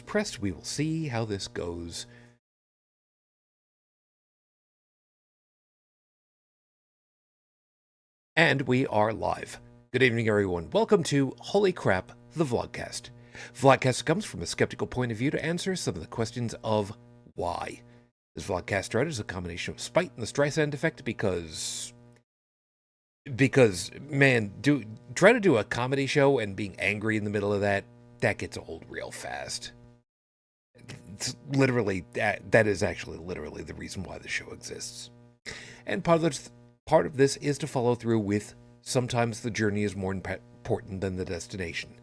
pressed. We will see how this goes. And we are live. Good evening, everyone. Welcome to Holy Crap, the Vlogcast. Vlogcast comes from a skeptical point of view to answer some of the questions of why. This Vlogcast started as a combination of spite and the Streisand effect because man, try to do a comedy show and being angry in the middle of that gets old real fast. It's literally, that is actually literally the reason why the show exists. And part of this is to follow through with sometimes the journey is more important than the destination.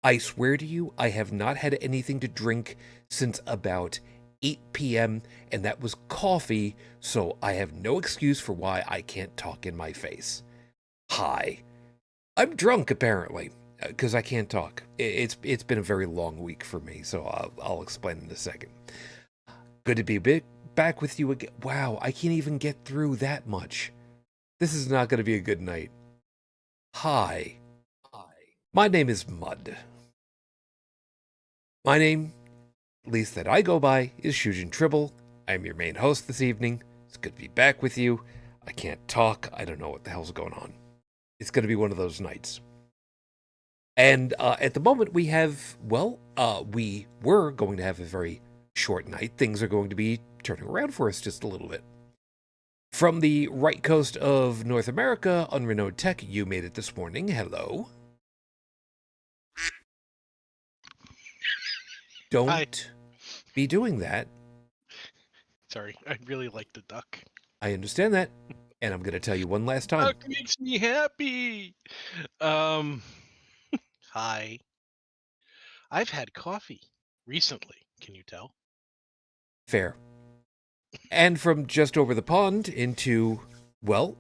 I swear to you, I have not had anything to drink since about 8 p.m., and that was coffee, so I have no excuse for why I can't talk in my face. Hi. I'm drunk, apparently, because I can't talk. It's been a very long week for me, so I'll explain in a second. Good to be back with you again. Wow, I can't even get through that much. This is not going to be a good night. Hi. My name is Mud. My name, at least that I go by, is Shujin Tribble. I'm your main host this evening. It's good to be back with you. I can't talk. I don't know what the hell's going on. It's going to be one of those nights. And at the moment we have, we were going to have a very short night. Things are going to be turning around for us just a little bit. From the right coast of North America, UnrenownedTech, you made it this morning. Hello. Don't Hi. be doing that. Sorry, I really like the duck. I understand that. And I'm going to tell you one last time. Duck makes me happy. Hi. I've had coffee recently. Can you tell? Fair. And from just over the pond into, well,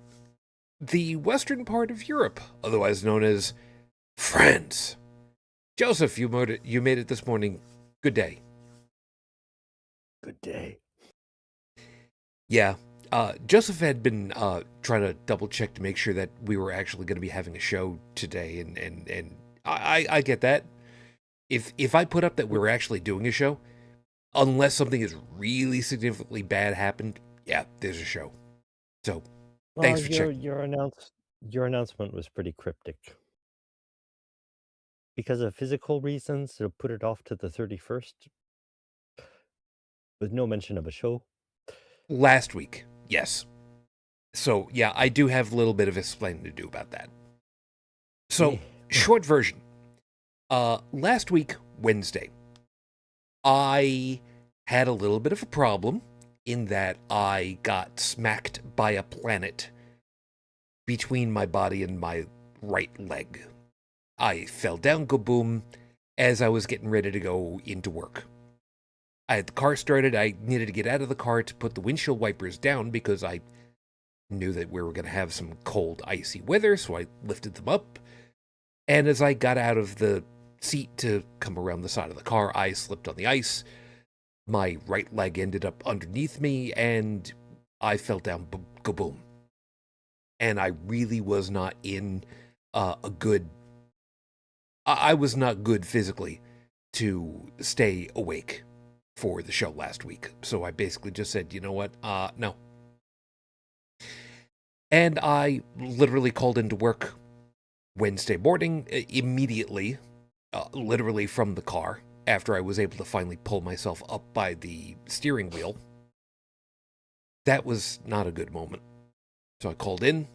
the western part of Europe, otherwise known as France. Joseph, you made it this morning. Good day. Good day. Yeah. Joseph had been trying to double check to make sure that we were actually going to be having a show today, and I get that. If I put up that we're actually doing a show, unless something is really significantly bad happened, yeah, there's a show. So thanks for checking. Your announcement was pretty cryptic. Because of physical reasons, they'll put it off to the 31st with no mention of a show. Last week, yes. So yeah, I do have a little bit of explaining to do about that. So short version. Last week, Wednesday, I had a little bit of a problem in that I got smacked by a planet between my body and my right leg. I fell down, kaboom, as I was getting ready to go into work. I had the car started. I needed to get out of the car to put the windshield wipers down because I knew that we were going to have some cold, icy weather, so I lifted them up. And as I got out of the seat to come around the side of the car, I slipped on the ice. My right leg ended up underneath me, and I fell down, kaboom. And I really was not in I was not good physically to stay awake for the show last week. So I basically just said, you know what, no. And I literally called into work Wednesday morning immediately, literally from the car, after I was able to finally pull myself up by the steering wheel. That was not a good moment. So I called in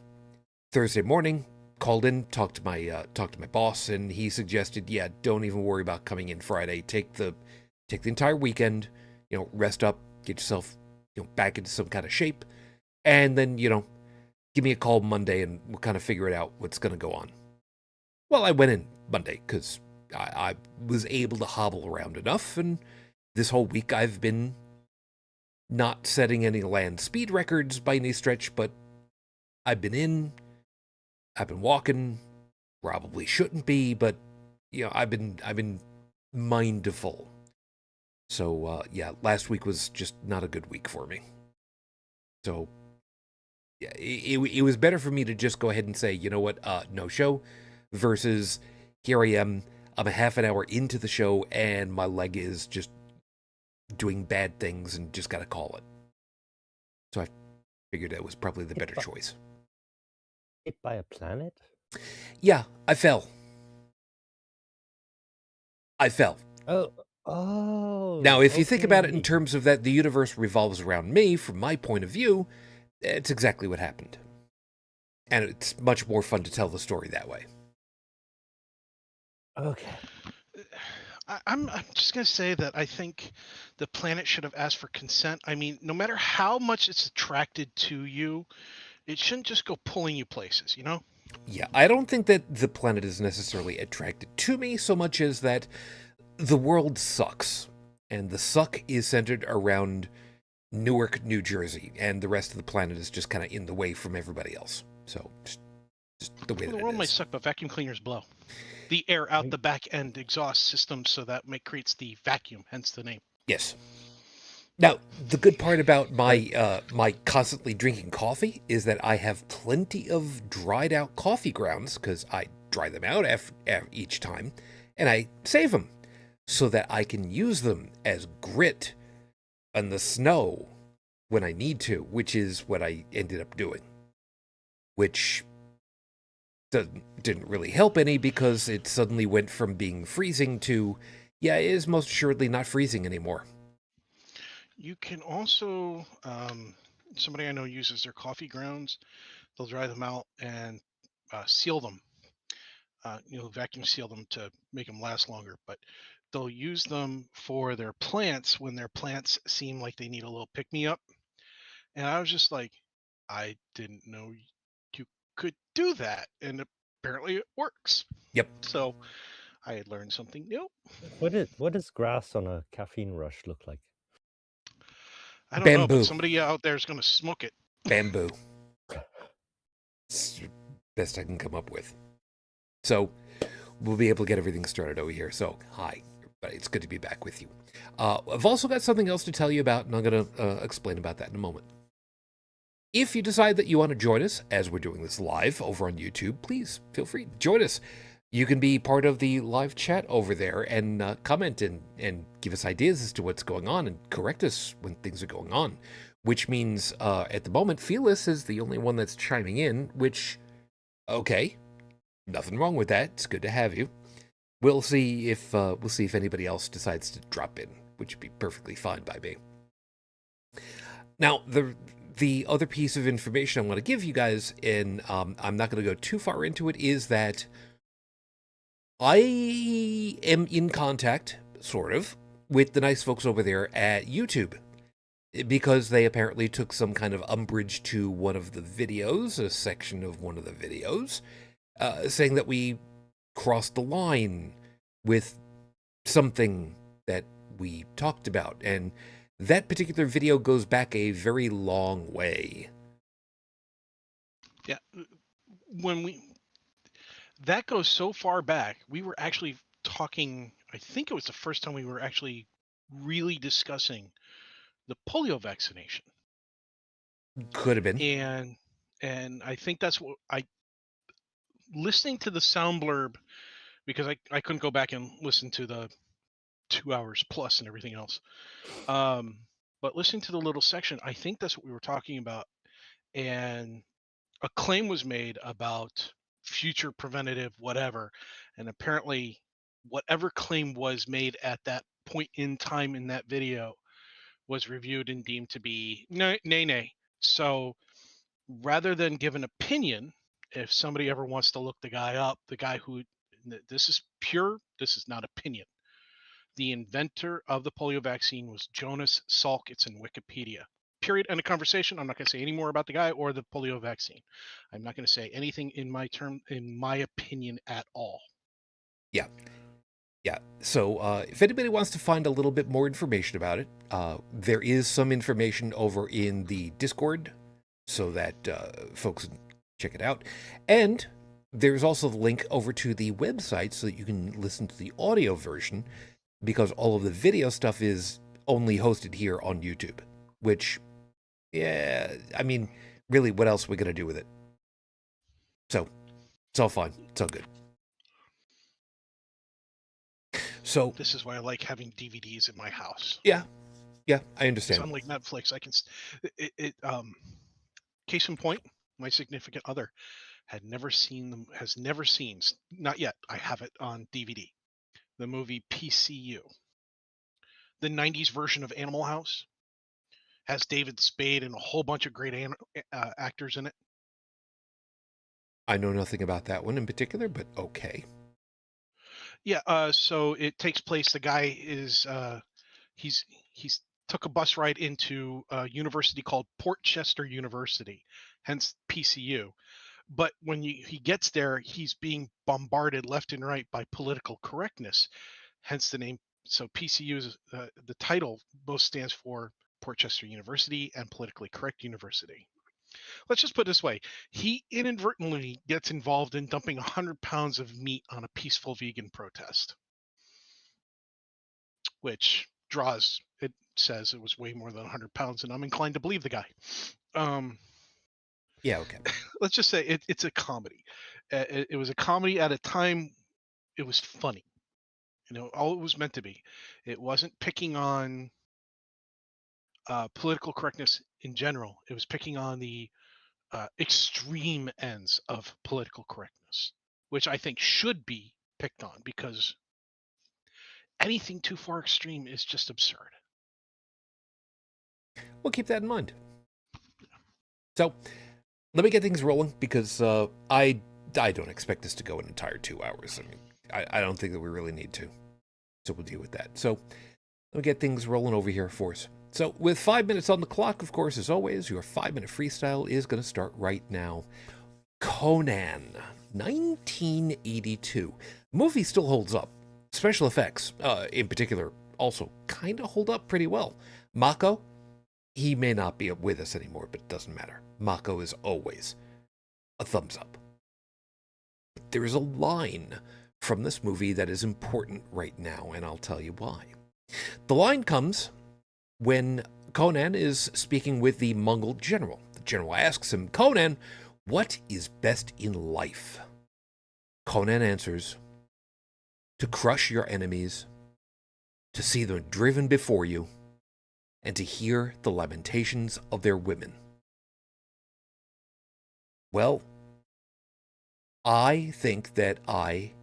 Thursday morning, called in, talked to my boss, and he suggested, yeah, don't even worry about coming in Friday. Take the entire weekend, rest up, get yourself, back into some kind of shape, and then, give me a call Monday and we'll kind of figure it out what's going to go on. Well, I went in Monday because I was able to hobble around enough, and this whole week I've been not setting any land speed records by any stretch, but I've been walking, probably shouldn't be, but I've been mindful. So yeah, last week was just not a good week for me. So yeah, it was better for me to just go ahead and say, you know what, no show, versus here I am I'm a half an hour into the show and my leg is just doing bad things and just got to call it. So I figured that was probably the better choice. Hit by a planet? Yeah, I fell. Oh, Now, if you think about it in okay. terms of that the universe revolves around me, from my point of view, it's exactly what happened. And it's much more fun to tell the story that way. Okay. I'm just gonna say that I think the planet should have asked for consent. I mean, no matter how much it's attracted to you, it shouldn't just go pulling you places, you know? Yeah, I don't think that the planet is necessarily attracted to me so much as that the world sucks. And the suck is centered around Newark, New Jersey, and the rest of the planet is just kind of in the way from everybody else. So, just the way Well, that the world it might is. suck, but vacuum cleaners blow the air out the back end exhaust system, so that creates the vacuum, hence the name. Yes. Now, the good part about my my constantly drinking coffee is that I have plenty of dried out coffee grounds because I dry them out each time, and I save them so that I can use them as grit on the snow when I need to, which is what I ended up doing, which didn't really help any because it suddenly went from being freezing to, yeah, it is most assuredly not freezing anymore. You can also, somebody I know uses their coffee grounds. They'll dry them out and seal them. Vacuum seal them to make them last longer. But they'll use them for their plants when their plants seem like they need a little pick me up. And I was just like, I didn't know you could do that, and apparently it works. Yep. So I had learned something new. What does grass on a caffeine rush look like? I don't know, but Bamboo. somebody out there is going to smoke it. Bamboo. It's the best I can come up with. So we'll be able to get everything started over here. So, hi, everybody. It's good to be back with you. I've also got something else to tell you about, and I'm going to explain about that in a moment. If you decide that you want to join us as we're doing this live over on YouTube, please feel free to join us. You can be part of the live chat over there and comment and give us ideas as to what's going on and correct us when things are going on, which means at the moment, Felis is the only one that's chiming in, which, okay, nothing wrong with that. It's good to have you. We'll see if anybody else decides to drop in, which would be perfectly fine by me. Now, the other piece of information I want to give you guys, and I'm not going to go too far into it, is that I am in contact, sort of, with the nice folks over there at YouTube, because they apparently took some kind of umbrage to one of the videos, a section of one of the videos, saying that we crossed the line with something that we talked about, and that particular video goes back a very long way. Yeah, that goes so far back, we were actually talking. I think it was the first time we were actually really discussing the polio vaccination. Could have been. And I think that's what I listening to the sound blurb, because I couldn't go back and listen to the 2 hours plus and everything else. But listening to the little section, I think that's what we were talking about. And a claim was made about future preventative whatever. And apparently whatever claim was made at that point in time in that video was reviewed and deemed to be nay. So rather than give an opinion, if somebody ever wants to look the guy up, the guy who, this is not opinion. The inventor of the polio vaccine was Jonas Salk. It's in Wikipedia. Period. End of conversation. I'm not going to say any more about the guy or the polio vaccine. I'm not going to say anything in my opinion at all. Yeah. So if anybody wants to find a little bit more information about it, there is some information over in the Discord so that folks can check it out. And there's also the link over to the website so that you can listen to the audio version, because all of the video stuff is only hosted here on YouTube, which, yeah, I mean, really, what else are we going to do with it? So, it's all fine. It's all good. So, This is why I like having DVDs in my house. yeah, I Because understand. unlike Netflix, I can case in point, my significant other has never seen, not yet. I have it on DVD. The movie PCU, the '90s version of Animal House, has David Spade and a whole bunch of great actors in it. I know nothing about that one in particular, but okay. Yeah, so it takes place. The guy is he's took a bus ride into a university called Port Chester University, hence PCU. But when he gets there, he's being bombarded left and right by political correctness, hence the name. So PCU is the title both stands for Port Chester University and Politically Correct University. Let's just put it this way: he inadvertently gets involved in dumping 100 pounds of meat on a peaceful vegan protest, which draws. It says it was way more than 100 pounds, and I'm inclined to believe the guy. Yeah, okay. Let's just say it's a comedy. It was a comedy at a time. It was funny. All it was meant to be. It wasn't picking on political correctness in general. It was picking on the extreme ends of political correctness, which I think should be picked on because anything too far extreme is just absurd. We'll keep that in mind. So, let me get things rolling because I don't expect this to go an entire 2 hours. I mean, I don't think that we really need to. So we'll deal with that. So, let me get things rolling over here for us. So, with 5 minutes on the clock, of course, as always, your 5-minute freestyle is going to start right now. Conan, 1982. Movie still holds up. Special effects, in particular, also kind of hold up pretty well. Mako, he may not be with us anymore, but it doesn't matter. Mako is always a thumbs up. There is a line from this movie that is important right now, and I'll tell you why. The line comes when Conan is speaking with the Mongol General. The general asks him, Conan, what is best in life? Conan answers, to crush your enemies, to see them driven before you, and to hear the lamentations of their women. Well, I think that I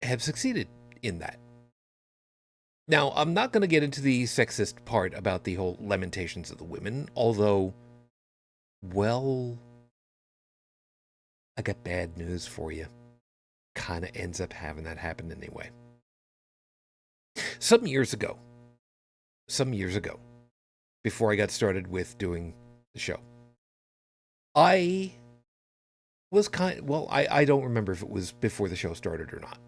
have succeeded in that. Now, I'm not going to get into the sexist part about the whole lamentations of the women, although, well, I got bad news for you. Kind of ends up having that happen anyway. Some years ago, before I got started with doing the show, I was I don't remember if it was before the show started or not.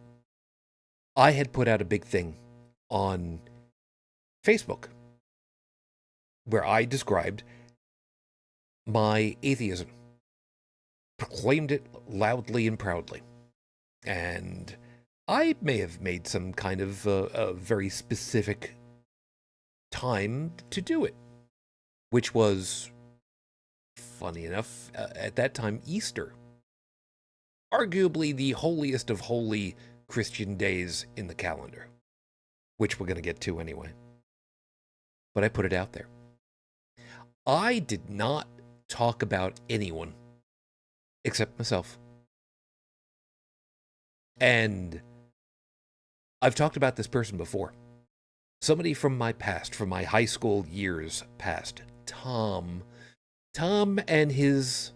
I had put out a big thing on Facebook where I described my atheism, proclaimed it loudly and proudly. And I may have made some kind of a very specific time to do it, which was, funny enough, at that time, Easter. Arguably the holiest of holy Christian days in the calendar, which we're going to get to anyway. But I put it out there. I did not talk about anyone except myself. And I've talked about this person before. Somebody from my past, from my high school years past, Tom. Tom and his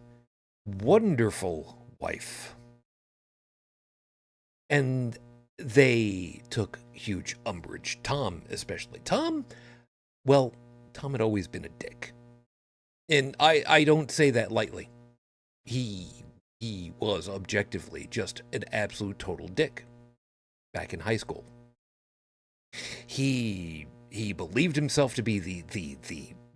wonderful wife. And they took huge umbrage. Tom, especially. Tom had always been a dick. And I don't say that lightly. He was objectively just an absolute total dick back in high school. He believed himself to be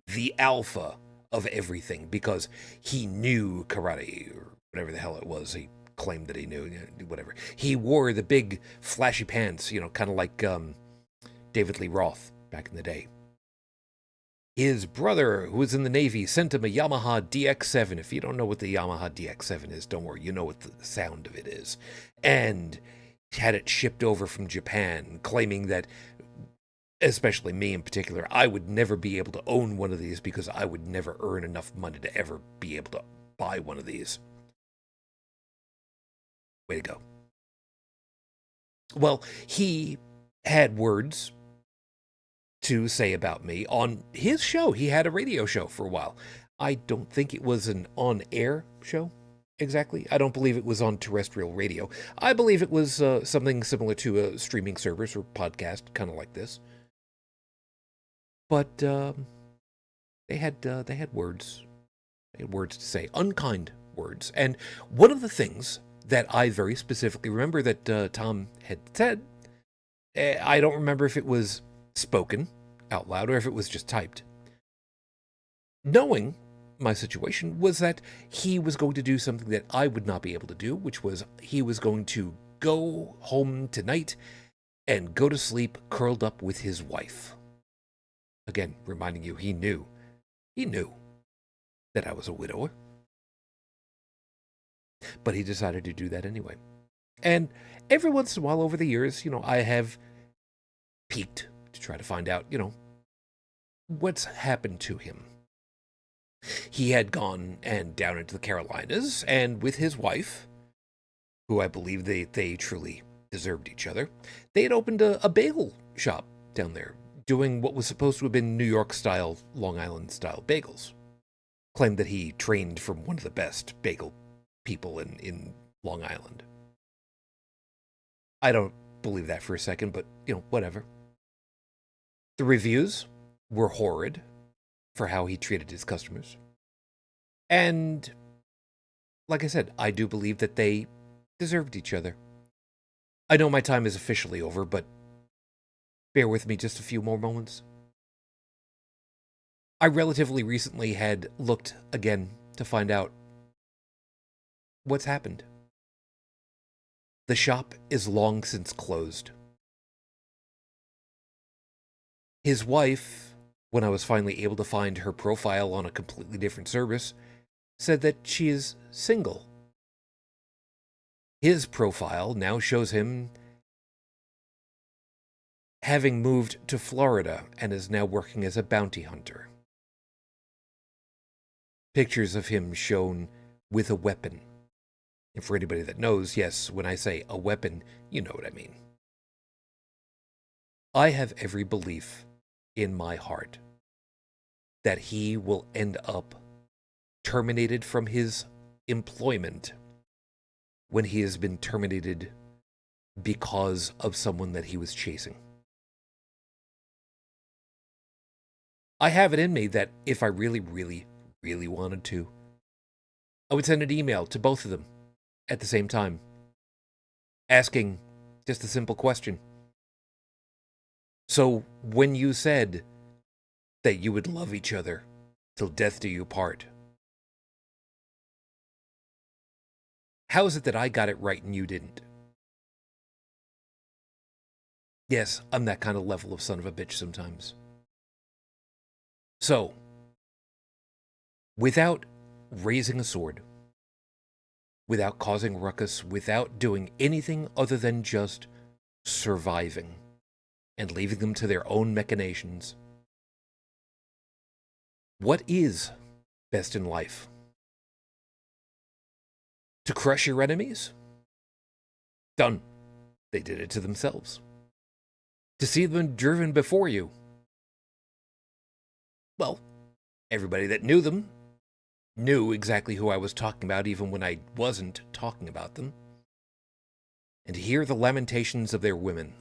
the alpha of everything because he knew karate or whatever the hell it was. He claimed that he knew, whatever. He wore the big flashy pants, kind of like David Lee Roth back in the day. His brother, who was in the Navy, sent him a Yamaha DX7. If you don't know what the Yamaha DX7 is, don't worry, you know what the sound of it is. And had it shipped over from Japan, claiming that, especially me in particular, I would never be able to own one of these because I would never earn enough money to ever be able to buy one of these. Way to go. Well, he had words to say about me on his show. He had a radio show for a while. I don't think it was an on-air show, exactly. I don't believe it was on terrestrial radio. I believe it was something similar to a streaming service or podcast, kind of like this. But they had words. They had words to say, unkind words. And one of the things that I very specifically remember that Tom had said, I don't remember if it was spoken out loud or if it was just typed, knowing my situation, was that he was going to do something that I would not be able to do, which was he was going to go home tonight and go to sleep curled up with his wife. Again, reminding you, he knew that I was a widower. But he decided to do that anyway. And every once in a while over the years, I have peeked to try to find out, what's happened to him. He had gone and down into the Carolinas, and with his wife, who I believe they truly deserved each other, they had opened a bagel shop down there, doing what was supposed to have been New York-style, Long Island-style bagels. Claimed that he trained from one of the best bagel people in Long Island. I don't believe that for a second, but, whatever. The reviews were horrid for how he treated his customers. And, like I said, I do believe that they deserved each other. I know my time is officially over, but bear with me just a few more moments. I relatively recently had looked again to find out what's happened. The shop is long since closed. His wife, when I was finally able to find her profile on a completely different service, said that she is single. His profile now shows him having moved to Florida and is now working as a bounty hunter. Pictures of him shown with a weapon. And for anybody that knows, yes, when I say a weapon, you know what I mean. I have every belief in my heart that he will end up terminated from his employment when he has been terminated because of someone that he was chasing. I have it in me that if I really, really, really wanted to, I would send an email to both of them at the same time, asking just a simple question. So when you said that you would love each other till death do you part, how is it that I got it right and you didn't? Yes, I'm that kind of level of son of a bitch sometimes. So, without raising a sword, without causing ruckus, without doing anything other than just surviving and leaving them to their own machinations, what is best in life? To crush your enemies? Done. They did it to themselves. To see them driven before you? Well, everybody that knew them knew exactly who I was talking about even when I wasn't talking about them. And to hear the lamentations of their women.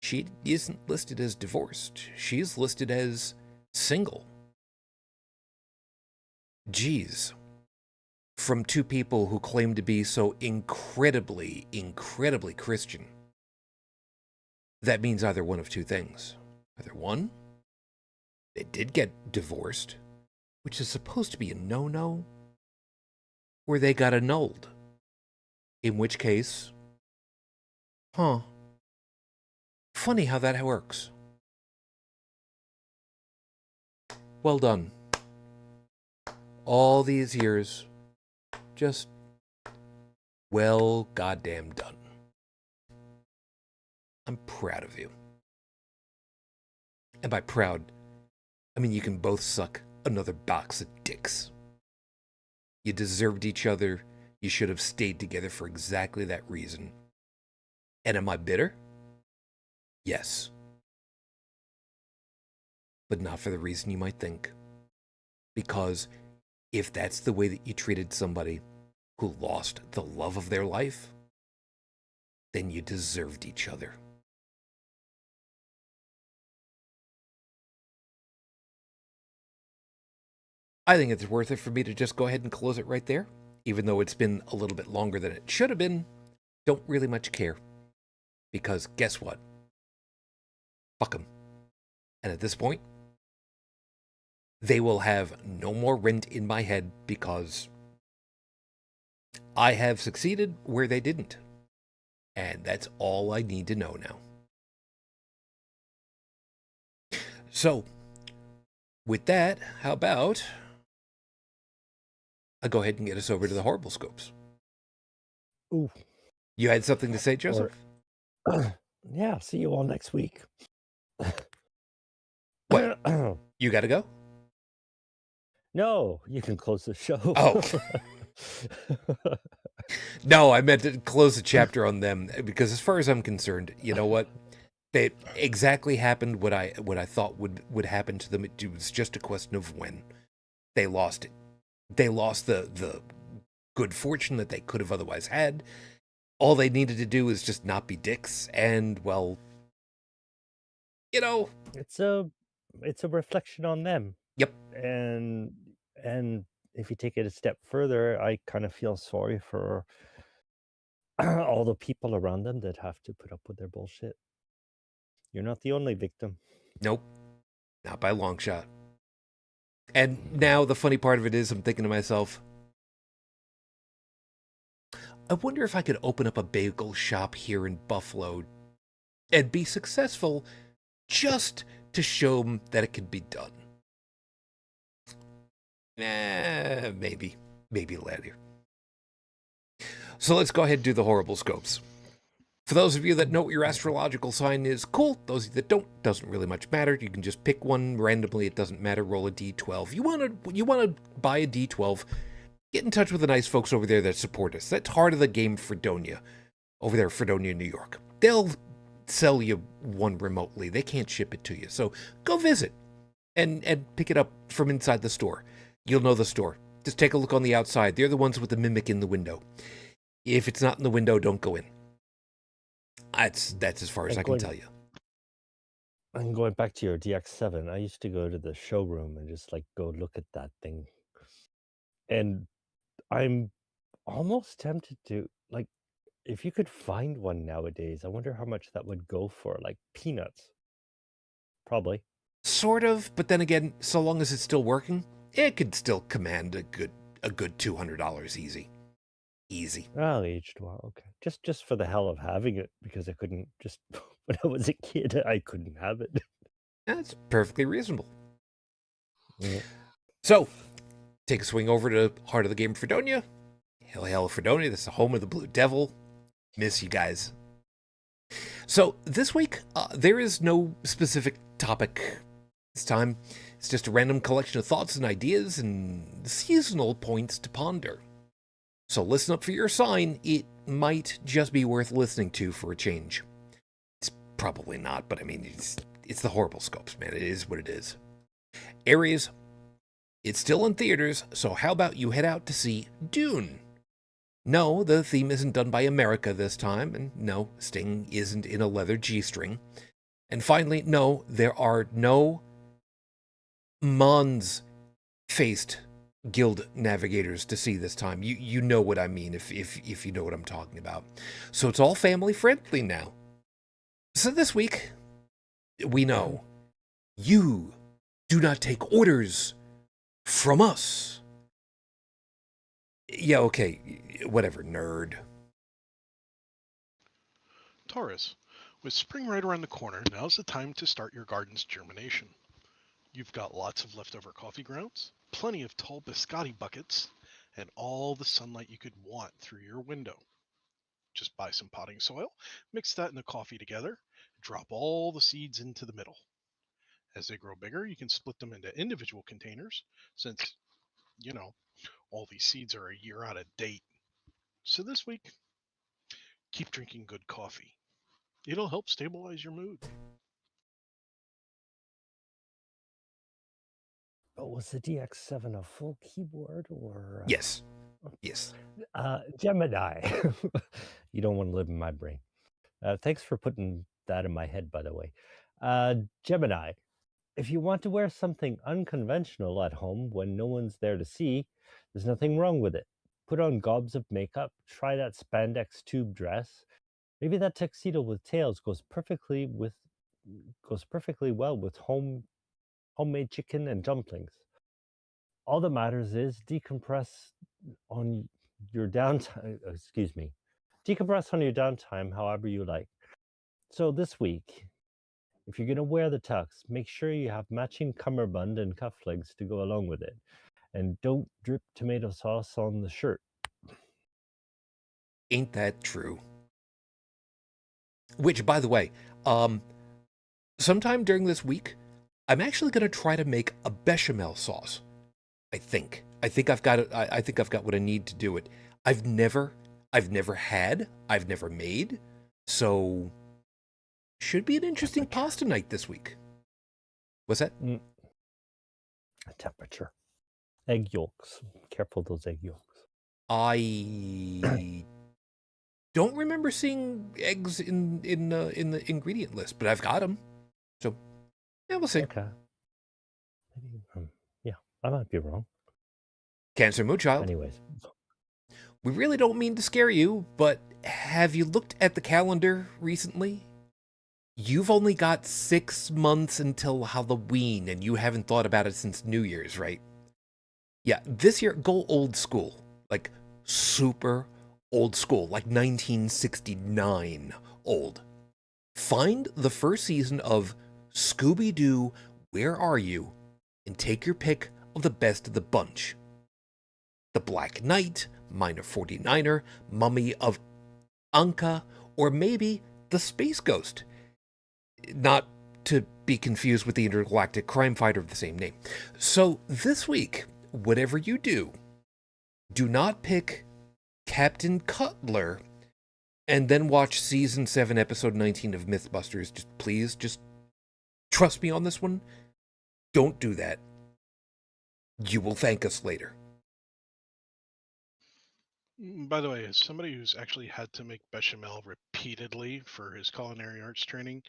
She isn't listed as divorced. She's listed as single. Geez. From two people who claim to be so incredibly, incredibly Christian. That means either one of two things. Either one, they did get divorced, which is supposed to be a no-no, or they got annulled. In which case, funny how that works. Well done. All these years, just Well, goddamn done. I'm proud of you. And by proud, I mean you can both suck another box of dicks. You deserved each other. You should have stayed together for exactly that reason. And am I bitter? Yes. But not for the reason you might think. Because if that's the way that you treated somebody who lost the love of their life, then you deserved each other. I think it's worth it for me to just go ahead and close it right there. Even though it's been a little bit longer than it should have been, don't really much care. Because guess what? Fuck them. And at this point, they will have no more rent in my head because I have succeeded where they didn't. And that's all I need to know now. So, with that, how about I go ahead and get us over to the horrible scopes? Ooh. You had something to say, Joseph? Yeah, see you all next week. What? You gotta go? No, you can close the show. Oh. No, I meant to close the chapter on them because as far as I'm concerned, you know what? They exactly happened what I thought would happen to them. It was just a question of when. They lost it. They lost the good fortune that they could have otherwise had. All they needed to do is just not be dicks, and well, you know, it's a reflection on them. Yep. And if you take it a step further, I kind of feel sorry for all the people around them that have to put up with their bullshit. You're not the only victim. Nope. Not by a long shot. And now the funny part of it is I'm thinking to myself, I wonder if I could open up a bagel shop here in Buffalo and be successful just to show them that it could be done. Maybe later. So let's go ahead and do the horrible scopes. For those of you that know what your astrological sign is, cool. Those of you that don't, doesn't really much matter. You can just pick one randomly. It doesn't matter. Roll a d12. You want to buy a d12? Get in touch with the nice folks over there that support us. That's Heart of the Game Fredonia, over there, Fredonia, New York. They'll sell you one remotely. They can't ship it to you. So go visit and pick it up from inside the store. You'll know the store. Just take a look on the outside. They're the ones with the mimic in the window. If it's not in the window, don't go in. That's as far as I can tell you. And going back to your DX7, I used to go to the showroom and just like go look at that thing. And I'm almost tempted to, like, if you could find one nowadays, I wonder how much that would go for, like peanuts. Probably. Sort of, but then again, so long as it's still working, it could still command a good $200 easy. Easy. Well, aged well, okay. Just for the hell of having it, because I couldn't just when I was a kid, I couldn't have it. That's perfectly reasonable. Yeah. So, take a swing over to Heart of the Game Fredonia. Hail, Fredonia. This is the home of the Blue Devil. Miss you guys. So, this week, there is no specific topic this time. It's just a random collection of thoughts and ideas and seasonal points to ponder. So listen up for your sign. It might just be worth listening to for a change. It's probably not, but I mean, it's the horrible scopes, man. It is what it is. Aries, it's still in theaters, so how about you head out to see Dune? No, the theme isn't done by America this time, and no, Sting isn't in a leather G-string. And finally, no, there are no Mons-faced guild navigators to see this time. You know what I mean if you know what I'm talking about. So it's all family friendly now. So this week, we know you do not take orders from us. Yeah, okay, whatever, nerd. Taurus, with spring right around the corner, now's the time to start your garden's germination. You've got lots of leftover coffee grounds, plenty of tall biscotti buckets, and all the sunlight you could want through your window. Just buy some potting soil, mix that and the coffee together, drop all the seeds into the middle. As they grow bigger, you can split them into individual containers since, you know, all these seeds are a year out of date. So this week, keep drinking good coffee. It'll help stabilize your mood. But was the DX7 a full keyboard or Yes. Yes. Gemini? You don't want to live in my brain. Thanks for putting that in my head, by the way. Gemini, if you want to wear something unconventional at home when no one's there to see, there's nothing wrong with it. Put on gobs of makeup, try that spandex tube dress. Maybe that tuxedo with tails goes perfectly well with homemade chicken and dumplings. All that matters is decompress on your downtime. Excuse me. Decompress on your downtime however you like. So this week, if you're going to wear the tux, make sure you have matching cummerbund and cufflinks to go along with it. And don't drip tomato sauce on the shirt. Ain't that true? Which, by the way, sometime during this week, I'm actually going to try to make a bechamel sauce. I think I've got it. I think I've got what I need to do it. I've never made. So should be an interesting pasta night this week. What's that? Temperature. Egg yolks. Careful those egg yolks. I don't remember seeing eggs in the ingredient list, but I've got them. So yeah, we'll see. Okay. Maybe, yeah, I might be wrong. Cancer Mood Child. Anyways. We really don't mean to scare you, but have you looked at the calendar recently? You've only got 6 months until Halloween, and you haven't thought about it since New Year's, right? Yeah, this year, go old school. Like, super old school. Like 1969 old. Find the first season of Scooby-Doo, Where Are You? And take your pick of the best of the bunch. The Black Knight, Minor 49er, Mummy of Anka, or maybe the Space Ghost. Not to be confused with the intergalactic crime fighter of the same name. So this week, whatever you do not pick Captain Cutler and then watch season 7, episode 19 of Mythbusters. Please, trust me on this one. Don't do that. You will thank us later. By the way, as somebody who's actually had to make bechamel repeatedly for his culinary arts training,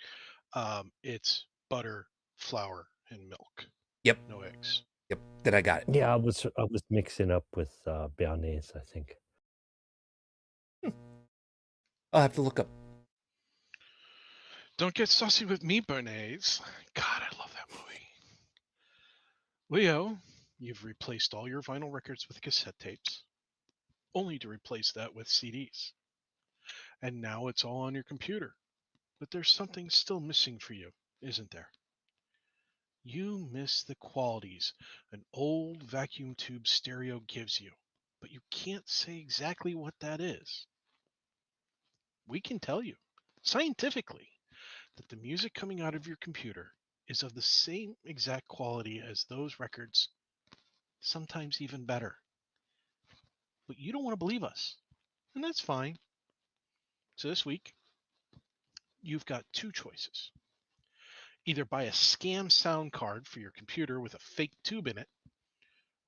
it's butter, flour, and milk. Yep. No eggs. Yep. Then I got it. Yeah, I was mixing up with béarnaise, I think. I'll have to look up. Don't get saucy with me, Bernays. God, I love that movie. Leo, you've replaced all your vinyl records with cassette tapes, only to replace that with CDs. And now it's all on your computer. But there's something still missing for you, isn't there? You miss the qualities an old vacuum tube stereo gives you, but you can't say exactly what that is. We can tell you, scientifically, that the music coming out of your computer is of the same exact quality as those records, sometimes even better. But you don't want to believe us, and that's fine. So this week, you've got two choices. Either buy a scam sound card for your computer with a fake tube in it,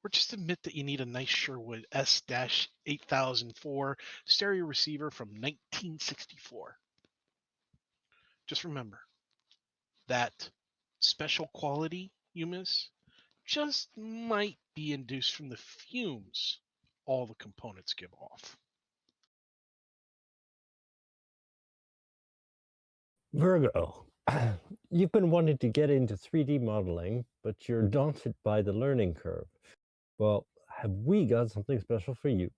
or just admit that you need a nice Sherwood S-8004 stereo receiver from 1964. Just remember, that special quality you miss just might be induced from the fumes all the components give off. Virgo, you've been wanting to get into 3D modeling, but you're daunted by the learning curve. Well, have we got something special for you?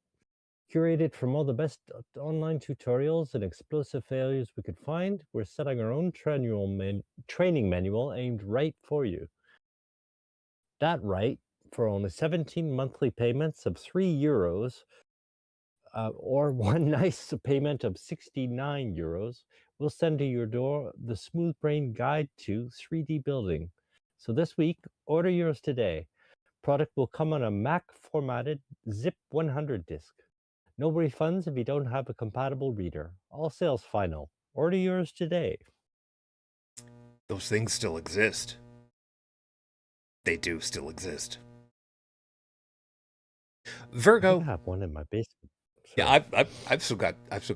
Curated from all the best online tutorials and explosive failures we could find, we're setting our own training manual aimed right for you. That right, for only 17 monthly payments of €3, or one nice payment of 69 euros will send to your door the Smooth Brain Guide to 3D Building. So this week, order yours today. Product will come on a Mac formatted Zip 100 disc. No refunds if you don't have a compatible reader. All sales final. Order yours today. Those things still exist. They do still exist. I Virgo. have one in my basement. Yeah, Sorry. I've still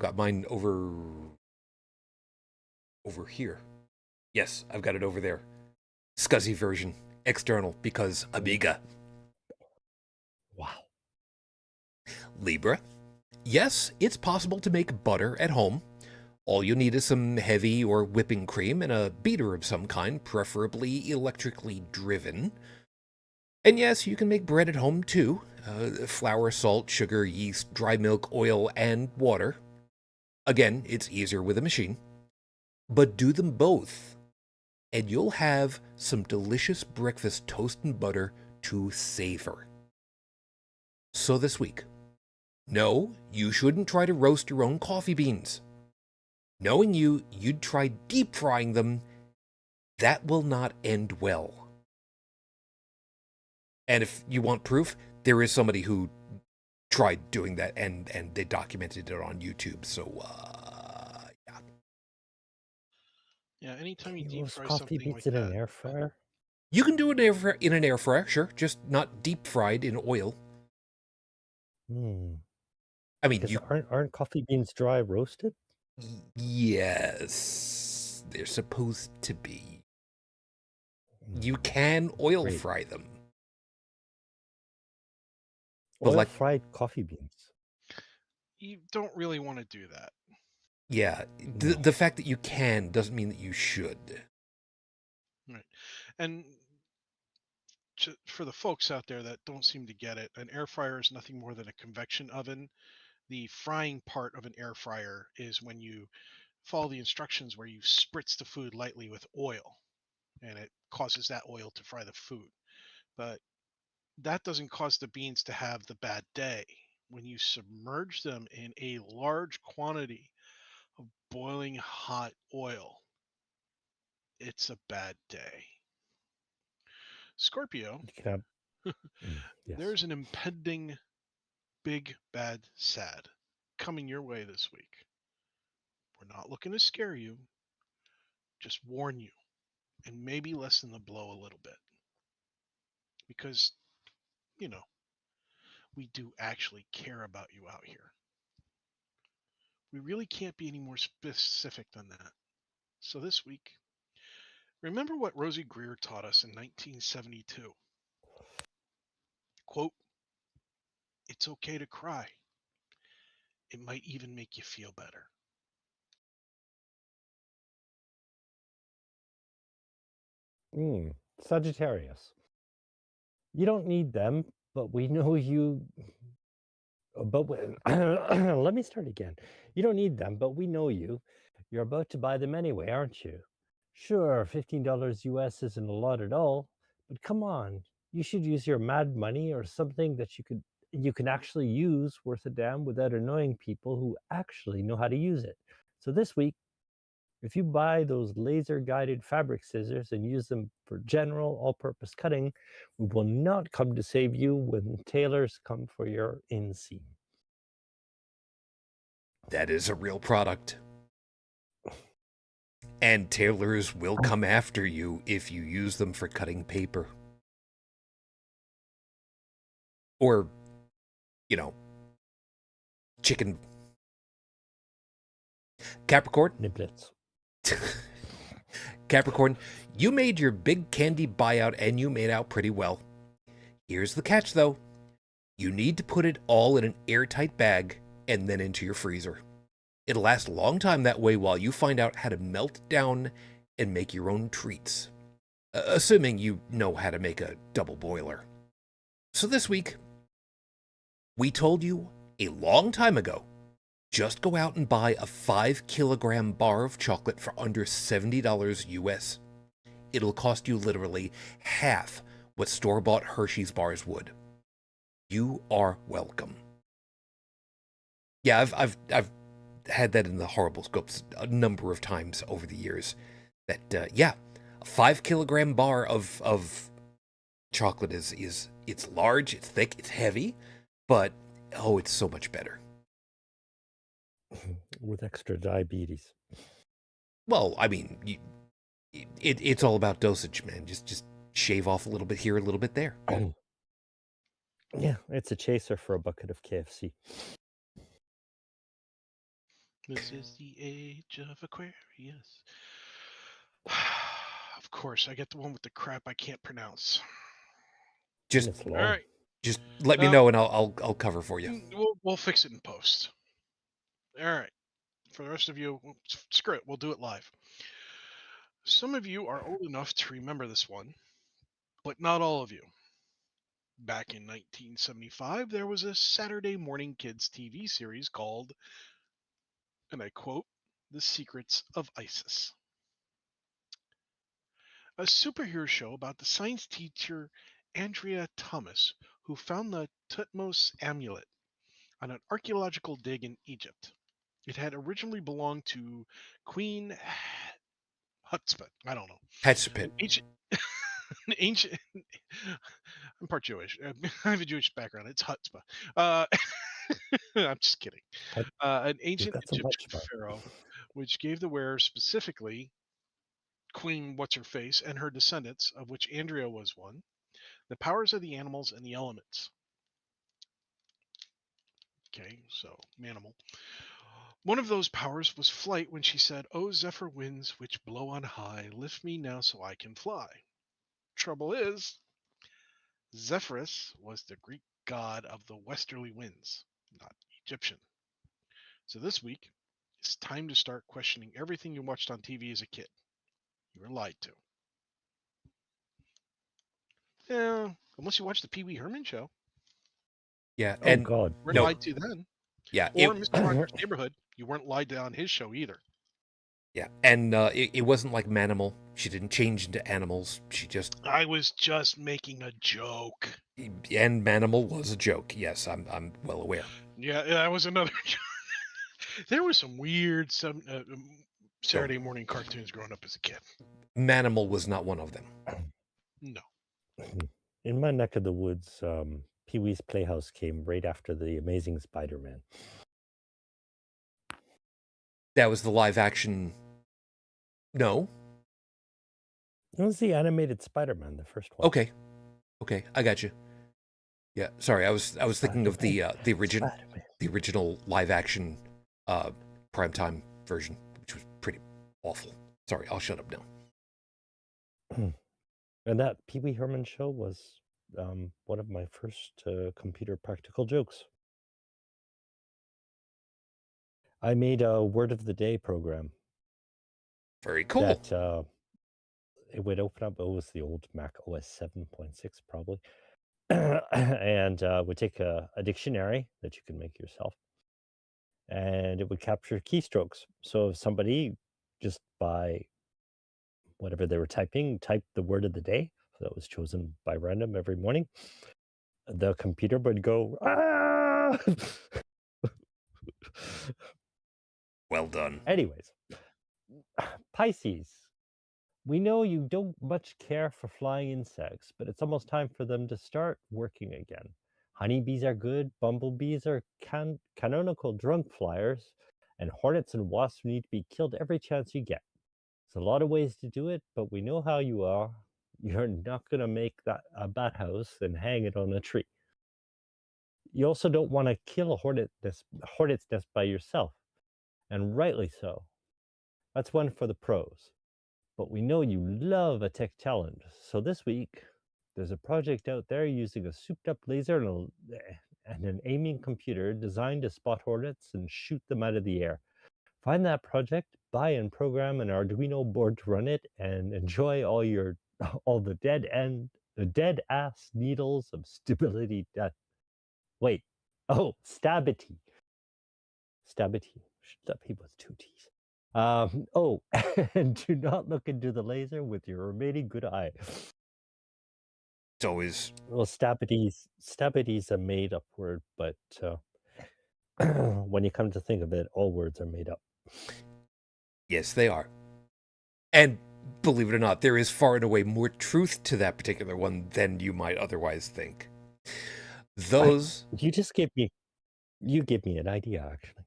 got mine over here. Yes, I've got it over there. SCSI version, external, because Amiga. Wow. Libra. Yes, it's possible to make butter at home. All you need is some heavy or whipping cream and a beater of some kind, preferably electrically driven. And yes, you can make bread at home too. Flour, salt, sugar, yeast, dry milk, oil, and water. Again, it's easier with a machine. But do them both, and you'll have some delicious breakfast toast and butter to savor. So this week, no, you shouldn't try to roast your own coffee beans. Knowing you, you'd try deep frying them. That will not end well. And if you want proof, there is somebody who tried doing that and they documented it on YouTube. So, yeah. Yeah, anytime you Can you deep roast fry coffee something beans like in an that, air fryer? You can do it in an air fryer, sure, just not deep fried in oil. Hmm. I mean, Because you aren't coffee beans dry roasted? yes, they're supposed to be. You can That's oil great. fry them. But Oil like, fried coffee beans. you don't really want to do that. yeah, No. the fact that you can doesn't mean that you should. Right. And for the folks out there that don't seem to get it, an air fryer is nothing more than a convection oven. The frying part of an air fryer is when you follow the instructions where you spritz the food lightly with oil and it causes that oil to fry the food. But that doesn't cause the beans to have the bad day. When you submerge them in a large quantity of boiling hot oil, it's a bad day. Scorpio, You can have, yes. there's an impending big, bad, sad coming your way this week. We're not looking to scare you, just warn you and maybe lessen the blow a little bit. Because, you know, we do actually care about you out here. We really can't be any more specific than that. So this week, remember what Rosie Greer taught us in 1972. Quote, it's okay to cry. It might even make you feel better. Sagittarius. You don't need them, but we know you. But when, let me start again. You don't need them, but we know you. You're about to buy them anyway, aren't you? Sure, $15 US isn't a lot at all, but come on, you should use your mad money or something that you can actually use worth a damn without annoying people who actually know how to use it. So this week, if you buy those laser guided fabric scissors and use them for general all purpose cutting, we will not come to save you when tailors come for your inseam. That is a real product. And tailors will come after you if you use them for cutting paper. Or, you know, chicken. Capricorn? Niblets. Capricorn, you made your big candy buyout and you made out pretty well. Here's the catch though. You need to put it all in an airtight bag and then into your freezer. It'll last a long time that way while you find out how to melt down and make your own treats. Assuming you know how to make a double boiler. So this week, we told you a long time ago, just go out and buy a 5-kilogram bar of chocolate for under $70 US. It'll cost you literally half what store-bought Hershey's bars would. You are welcome. Yeah, I've had that in the horrible scopes a number of times over the years. That yeah, a 5 kilogram bar of chocolate is it's large, it's thick, it's heavy, but oh, it's so much better. With extra diabetes. Well, I mean, it's all about dosage, man. Just shave off a little bit here, a little bit there. Yeah, it's a chaser for a bucket of KFC. This is the age of Aquarius. Of course, I get the one with the crap I can't pronounce. Just It's All long. right, just let me know and I'll cover for you. we'll fix it in post. All right, for the rest of you, screw it. We'll do it live. Some of you are old enough to remember this one, but not all of you. Back in 1975, there was a Saturday morning kids TV series called, and I quote, The Secrets of Isis. A superhero show about the science teacher Andrea Thomas, who found the Tutmos amulet on an archaeological dig in Egypt. It had originally belonged to Queen Hutspet. I don't know. Hatshepsut. An ancient. I'm part Jewish. I have a Jewish background. It's Hutspet. I'm just kidding. An ancient got some Egyptian chutzpah. pharaoh, which gave the wearer specifically Queen What's Her Face and her descendants, of which Andrea was one, the powers of the animals and the elements. Okay, so manimal. One of those powers was flight when she said, "Oh, zephyr winds which blow on high, lift me now so I can fly." Trouble is, Zephyrus was the Greek god of the westerly winds, not Egyptian. So this week, it's time to start questioning everything you watched on TV as a kid. You were lied to. Yeah, unless you watched the Pee Wee Herman show. Yeah, Oh and God. You weren't no, lied to then. yeah, Or Mr. Rogers' Neighborhood. You weren't lied to on his show either. yeah, and it wasn't like Manimal. She didn't change into animals. She just I was just making a joke. and Manimal was a joke. Yes, I'm well aware. Yeah, that was another joke. There was some weird Saturday morning cartoons growing up as a kid. Manimal was not one of them. No. In my neck of the woods, Pee Wee's Playhouse came right after the Amazing Spider-Man. That was the live action. No. It was the animated Spider-Man, the first one. Okay, I got you. Yeah, sorry, I was thinking of the original live action primetime version, which was pretty awful. Sorry, I'll shut up now. And that Pee Wee Herman show was one of my first computer practical jokes. I made a word of the day program. Very cool. That it would open up. It was the old Mac OS 7.6 probably, and would take a dictionary that you can make yourself, and it would capture keystrokes. So if somebody just by whatever they were typing, typed the word of the day that was chosen by random every morning, the computer would go, ah! Well done. Anyways, Pisces. We know you don't much care for flying insects, but it's almost time for them to start working again. Honeybees are good, bumblebees are canonical drunk flyers, and hornets and wasps need to be killed every chance you get. There's a lot of ways to do it, but we know how you are. You're not going to make that a bat house and hang it on a tree. You also don't want to kill a hornet's nest by yourself, and rightly so. That's one for the pros. But we know you love a tech challenge. So this week, there's a project out there using a souped-up laser and an aiming computer designed to spot hornets and shoot them out of the air. Find that project, buy and program an Arduino board to run it, and enjoy all the dead ass needles of stability. Stabity. Stabity. Stabity with 2 T's. And do not look into the laser with your remaining good eye. It's always Well, stabity's a made-up word, but when you come to think of it, all words are made up. Yes, they are. And believe it or not, there is far and away more truth to that particular one than you might otherwise think. Those You gave me an idea, actually.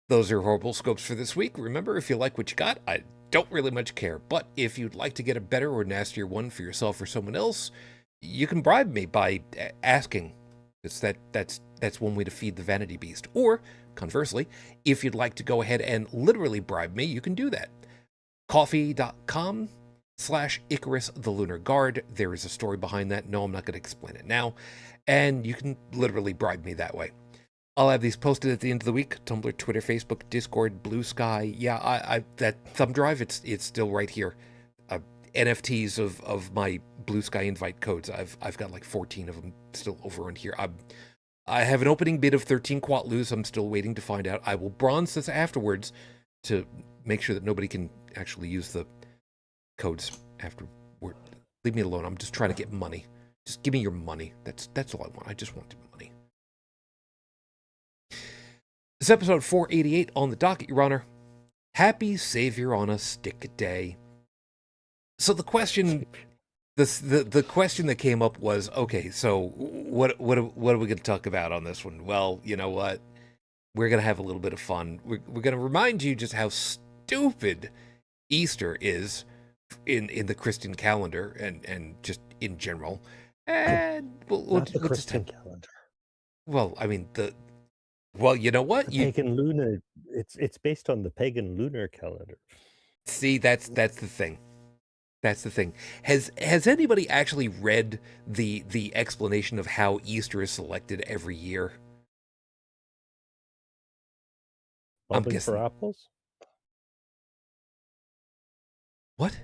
Those are horrible scopes for this week. Remember, if you like what you got, I don't really much care. But if you'd like to get a better or nastier one for yourself or someone else, you can bribe me by asking. That's one way to feed the vanity beast. Or, conversely, if you'd like to go ahead and literally bribe me, you can do that. Coffee.com/Icarus the Lunar Guard. There is a story behind that. No, I'm not going to explain it now. And you can literally bribe me that way. I'll have these posted at the end of the week. Tumblr, Twitter, Facebook, Discord, BlueSky. Yeah, I that thumb drive, it's still right here. NFTs of my BlueSky invite codes. I've got like 14 of them still over on here. I have an opening bid of 13 quatlus. I'm still waiting to find out. I will bronze this afterwards to make sure that nobody can actually use the codes afterward. Leave me alone. I'm just trying to get money. Just give me your money. That's all I want. I just want money. This is episode 488 on the docket, Your Honor. Happy Saviour on a Stick Day. So the question, the question that came up was, okay, so what are we going to talk about on this one? Well, you know what? We're going to have a little bit of fun. We're going to remind you just how stupid Easter is in the Christian calendar and just in general. And Not the Christian calendar. Well, I mean Well, you know what? Pagan lunar. It's based on the pagan lunar calendar. See, that's the thing. That's the thing. Has anybody actually read the explanation of how Easter is selected every year? Bobbing for apples? What?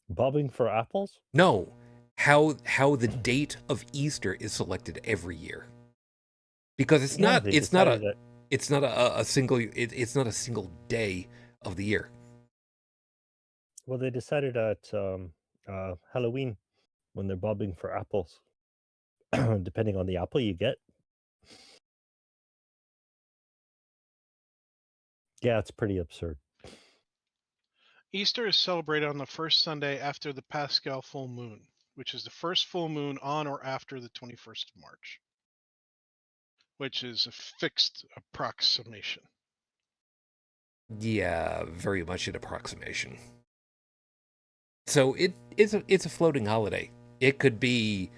Bobbing for apples? No. How the date of Easter is selected every year. Because it's not a single day of the year. Well, they decided at Halloween when they're bobbing for apples, depending on the apple you get. Yeah, it's pretty absurd. Easter is celebrated on the first Sunday after the Paschal full moon, which is the first full moon on or after the 21st of March, which is a fixed approximation. Yeah, very much an approximation. So it's a floating holiday. It could be,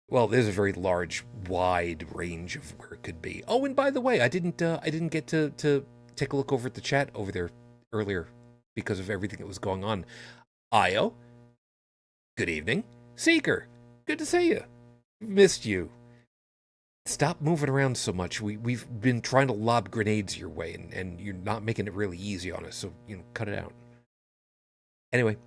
well, there's a very large, wide range of where it could be. Oh, and by the way, I didn't get to take a look over at the chat over there earlier because of everything that was going on. Io, good evening. Seeker, good to see you. Missed you. Stop moving around so much. We've been trying to lob grenades your way, and you're not making it really easy on us, so, cut it out. Anyway,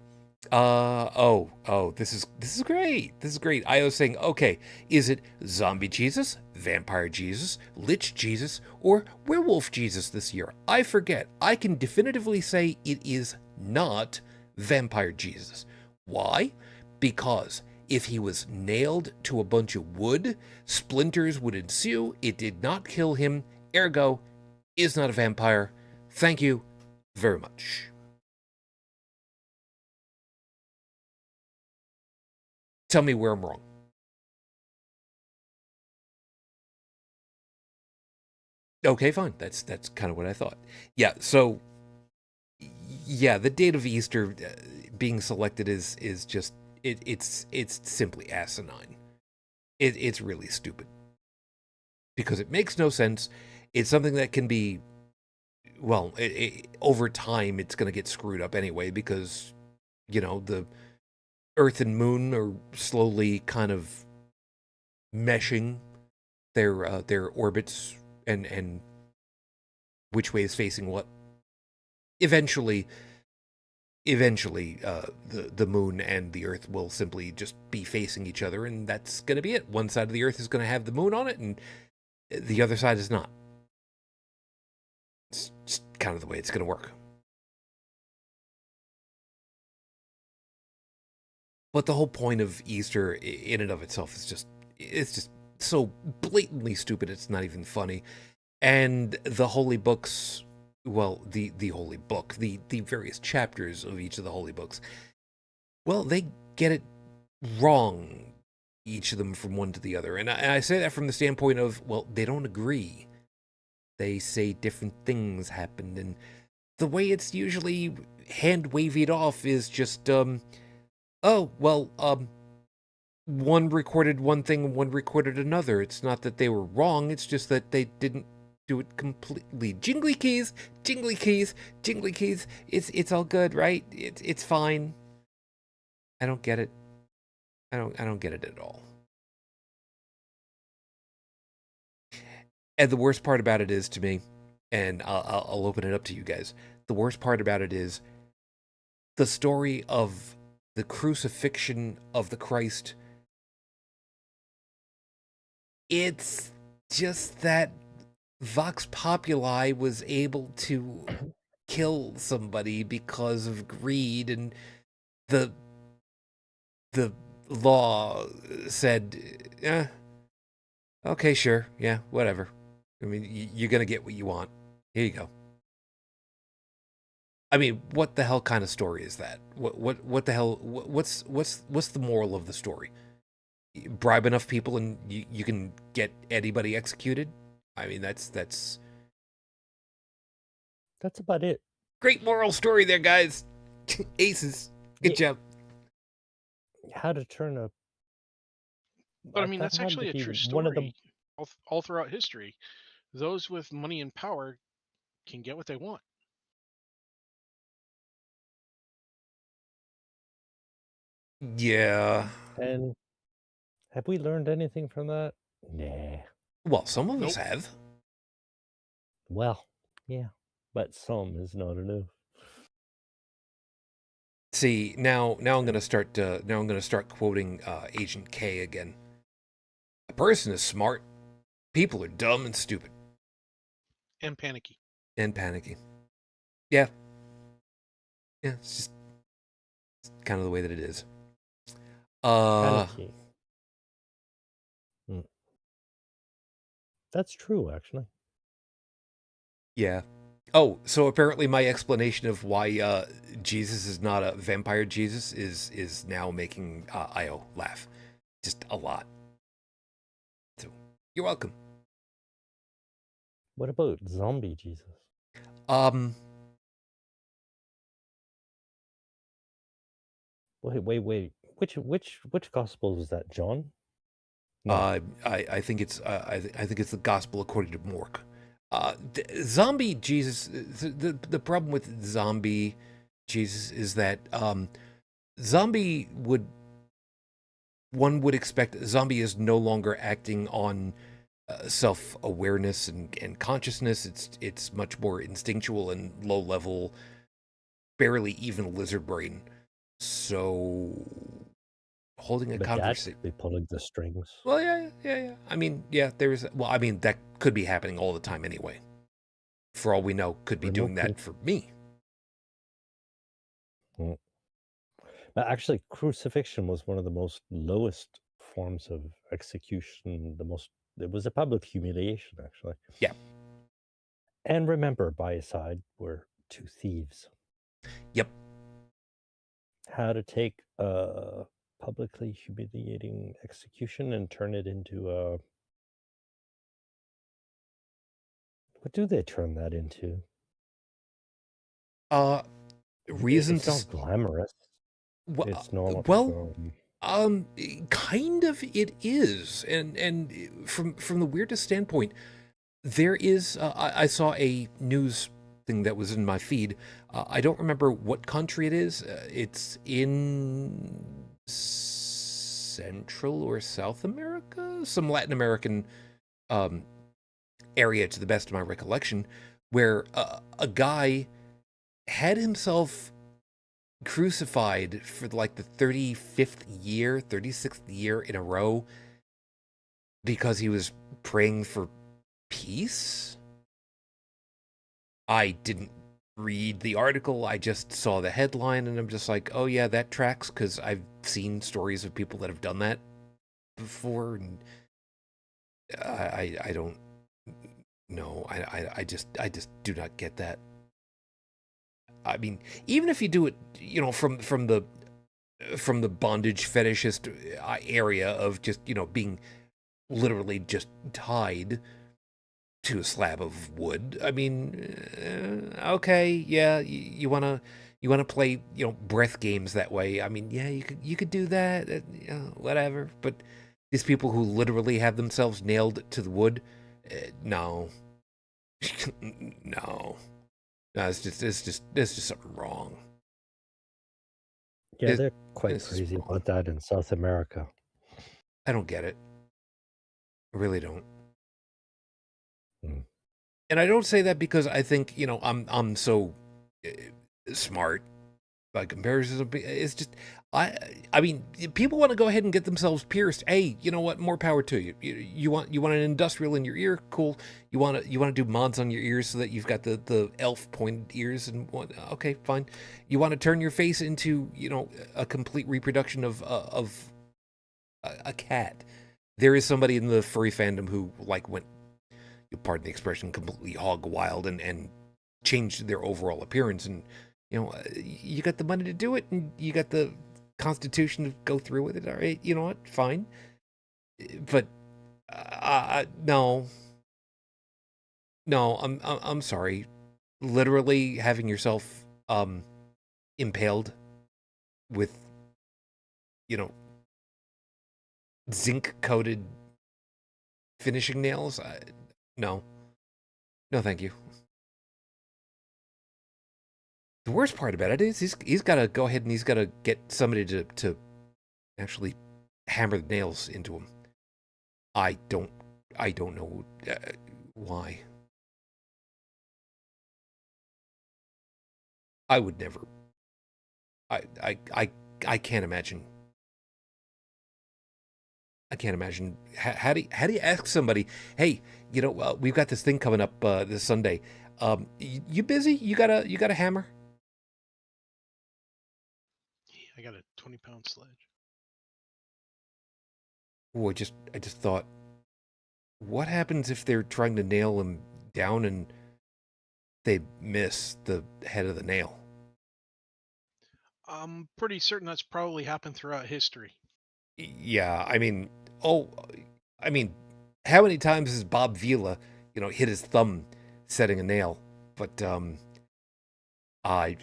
this is great. This is great. I was saying, okay, is it zombie Jesus, vampire Jesus, lich Jesus, or werewolf Jesus this year? I forget. I can definitively say it is not vampire Jesus. Why? Because if he was nailed to a bunch of wood, splinters would ensue. It did not kill him. Ergo, is not a vampire. Thank you very much. Tell me where I'm wrong. Okay, fine. That's kind of what I thought. Yeah, so yeah, the date of Easter being selected is just it's simply asinine. It's really stupid. Because it makes no sense. It's something that can be, well, over time it's going to get screwed up anyway because the Earth and Moon are slowly kind of meshing their orbits and which way is facing what. Eventually, the Moon and the Earth will simply just be facing each other, and that's going to be it. One side of the Earth is going to have the Moon on it, and the other side is not. It's just kind of the way it's going to work. But the whole point of Easter in and of itself is it's just so blatantly stupid it's not even funny. And the holy books, well, the holy book, the various chapters of each of the holy books, well, they get it wrong, each of them from one to the other. And I say that from the standpoint of, well, they don't agree. They say different things happened, and the way it's usually hand-wavied off is just, oh, well, one recorded one thing and one recorded another. It's not that they were wrong, it's just that they didn't do it completely. Jingly keys, jingly keys, jingly keys. It's all good, right? It's fine. I don't get it. I don't get it at all. And the worst part about it is, to me, and I'll open it up to you guys. The worst part about it is the story of the crucifixion of the Christ. It's just that Vox Populi was able to kill somebody because of greed, and the law said, okay, sure, yeah, whatever. I mean, you're gonna get what you want. Here you go. I mean, what the hell kind of story is that? What the hell? What's the moral of the story? Bribe enough people and you can get anybody executed? I mean, that's about it. great moral story there, guys. Aces. Good job. How to turn a... But I mean, that that's had to actually a be true one of story. All throughout history, those with money and power can get what they want. Yeah. And have we learned anything from that? Nah. Well, some of us Nope. have. Well, yeah, but some is not enough. See, now I'm gonna start quoting Agent K again. A person is smart. People are dumb and stupid. And panicky. And panicky. Yeah. Yeah, it's just kind of the way that it is. Panicky. That's true, actually. Yeah. Oh, so apparently my explanation of why Jesus is not a vampire Jesus is now making Io laugh. Just a lot. So, you're welcome. What about zombie Jesus? Wait. Which gospel is that, John? No. I think it's I think it's the gospel according to Mork. Zombie Jesus. The problem with zombie Jesus is that zombie one would expect zombie is no longer acting on self-awareness and consciousness. It's much more instinctual and low level, barely even lizard brain. So holding a But conversation. Dad could be pulling the strings. Well, yeah. I mean, yeah, there's. Well, I mean, that could be happening all the time anyway. For all we know, could be doing that for me. But actually, crucifixion was one of the most lowest forms of execution. It was a public humiliation, actually. Yeah. And remember, by his side were two thieves. Yep. How to take a publicly humiliating execution and turn it into a... What do they turn that into? Reason it's to... not glamorous. Well, It's not... kind of it is. And from the weirdest standpoint, there is... I saw a news thing that was in my feed. I don't remember what country it is. It's in Central or South America? Some Latin American area, to the best of my recollection, where a guy had himself crucified for like the 36th year in a row because he was praying for peace. I didn't read the article, I just saw the headline, and I'm just like, oh yeah, that tracks, because I've seen stories of people that have done that before, and I don't No, I just do not get that. I mean, even if you do it, from the bondage fetishist area of just being literally just tied to a slab of wood. I mean, okay, yeah, you wanna play breath games that way. I mean, yeah, you could do that, whatever. But these people who literally have themselves nailed to the wood, no, no, it's just something wrong. Yeah, It, they're quite this is crazy wrong. about that in South America. I don't get it. I really don't. Mm. And I don't say that because I think I'm so uh, smart by comparison. It's just I mean, people want to go ahead and get themselves pierced. Hey, you know what? More power to you. You want an industrial in your ear? Cool. You want to do mods on your ears so that you've got the elf pointed ears and what? Okay, fine. You want to turn your face into a complete reproduction of a cat. There is somebody in the furry fandom who went, pardon the expression, completely hog wild and changed their overall appearance. And you got the money to do it, and you got the constitution to go through with it. All right, you know what? Fine, but no, no, I'm sorry. Literally having yourself impaled with you know zinc coated finishing nails. No, no, thank you. The worst part about it is he's got to go ahead and he's got to get somebody to actually hammer the nails into him. I don't know why. I would never. I can't imagine. I can't imagine. How do you ask somebody? Hey, we've got this thing coming up this Sunday. You busy? You got a hammer? I got a 20-pound sledge. Oh, I just thought, what happens if they're trying to nail him down and they miss the head of the nail? I'm pretty certain that's probably happened throughout history. Yeah, I mean, oh, I mean, how many times has Bob Vila, hit his thumb setting a nail? But I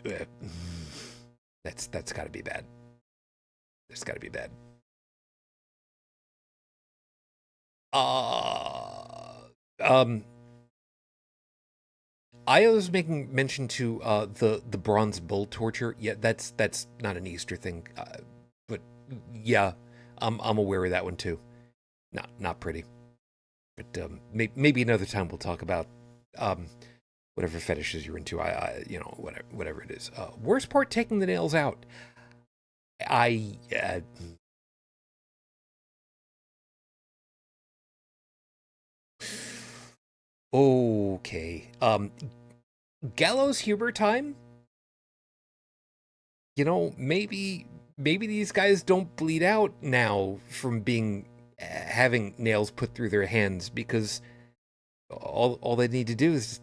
that's got to be bad. That's got to be bad. Uh, um, I was making mention to the bronze bull torture. Yeah, that's not an Easter thing, but yeah, I'm aware of that one too. Not pretty, but maybe another time we'll talk about whatever fetishes you're into. Whatever it is. Worst part, taking the nails out. I okay. Gallows humor time. Maybe these guys don't bleed out now from being having nails put through their hands, because all they need to do is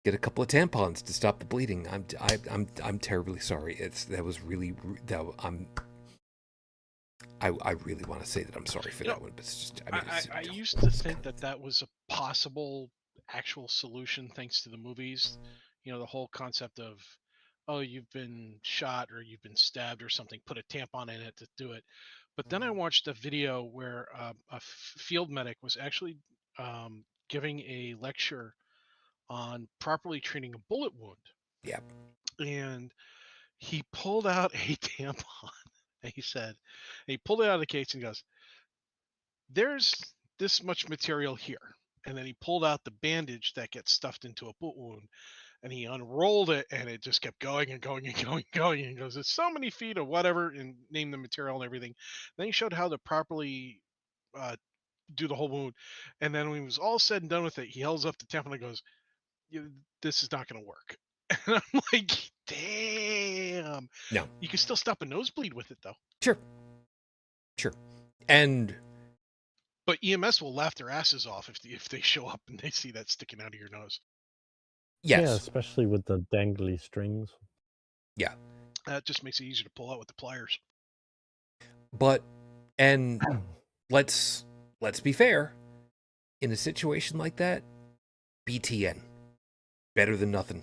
get a couple of tampons to stop the bleeding. I'm terribly sorry. That was really that I really want to say that I'm sorry for that one, but it's just I used to think that was a possible actual solution thanks to the movies. The whole concept of, oh, you've been shot or you've been stabbed or something, put a tampon in it to do it. But then I watched a video where a field medic was actually giving a lecture on properly treating a bullet wound. Yeah. And he pulled out a tampon. And he pulled it out of the case and goes, there's this much material here. And then he pulled out the bandage that gets stuffed into a bullet wound, and he unrolled it, and it just kept going and going and going and going. And he goes, it's so many feet of whatever, and named the material and everything. Then he showed how to properly uh, do the whole wound. And then when he was all said and done with it, he holds up the tampon and goes, this is not going to work. And I'm like, damn. No. You can still stop a nosebleed with it, though. Sure. And But EMS will laugh their asses off if they show up and they see that sticking out of your nose. Yeah, Yes. especially with the dangly strings. Yeah. That just makes it easier to pull out with the pliers. But, and let's be fair. In a situation like that, BTN. Better than nothing.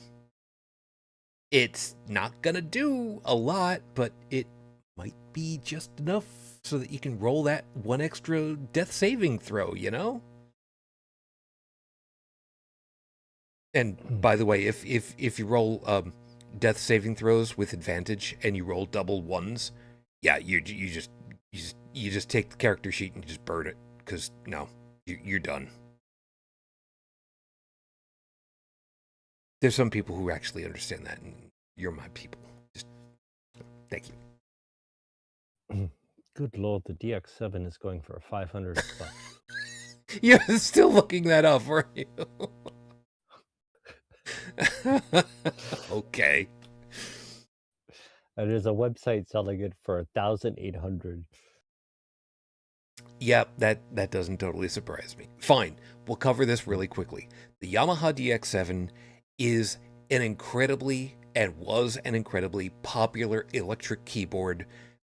It's not gonna do a lot, but it might be just enough so that you can roll that one extra death saving throw, you know? And by the way, if you roll death saving throws with advantage and you roll double ones, yeah, you just take the character sheet and you just burn it, because no, you're done. There's some people who actually understand that, and you're my people. Just thank you. Good lord, the DX7 is going for $500. You're still looking that up, are you? Okay. And there's a website selling it for $1,800. Yep, that doesn't totally surprise me. Fine, we'll cover this really quickly. The Yamaha DX7 is an incredibly, and was an incredibly popular electric keyboard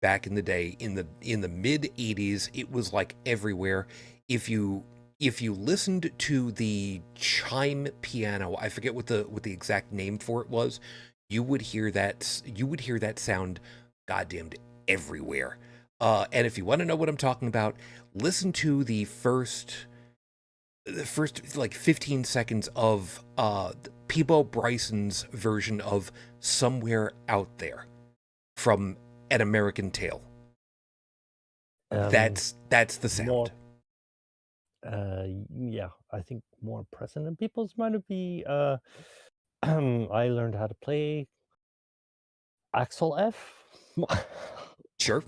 back in the day. In the mid 80s, it was like everywhere. If you listened to the chime piano, I forget what the exact name for it was, you would hear that sound goddamned everywhere. And if you want to know what I'm talking about, listen to the first like 15 seconds of Peebo Bryson's version of "Somewhere Out There" from An American Tale. That's the sound. More, yeah, I think more present in people's mind would be I learned how to play Axel F. Sure.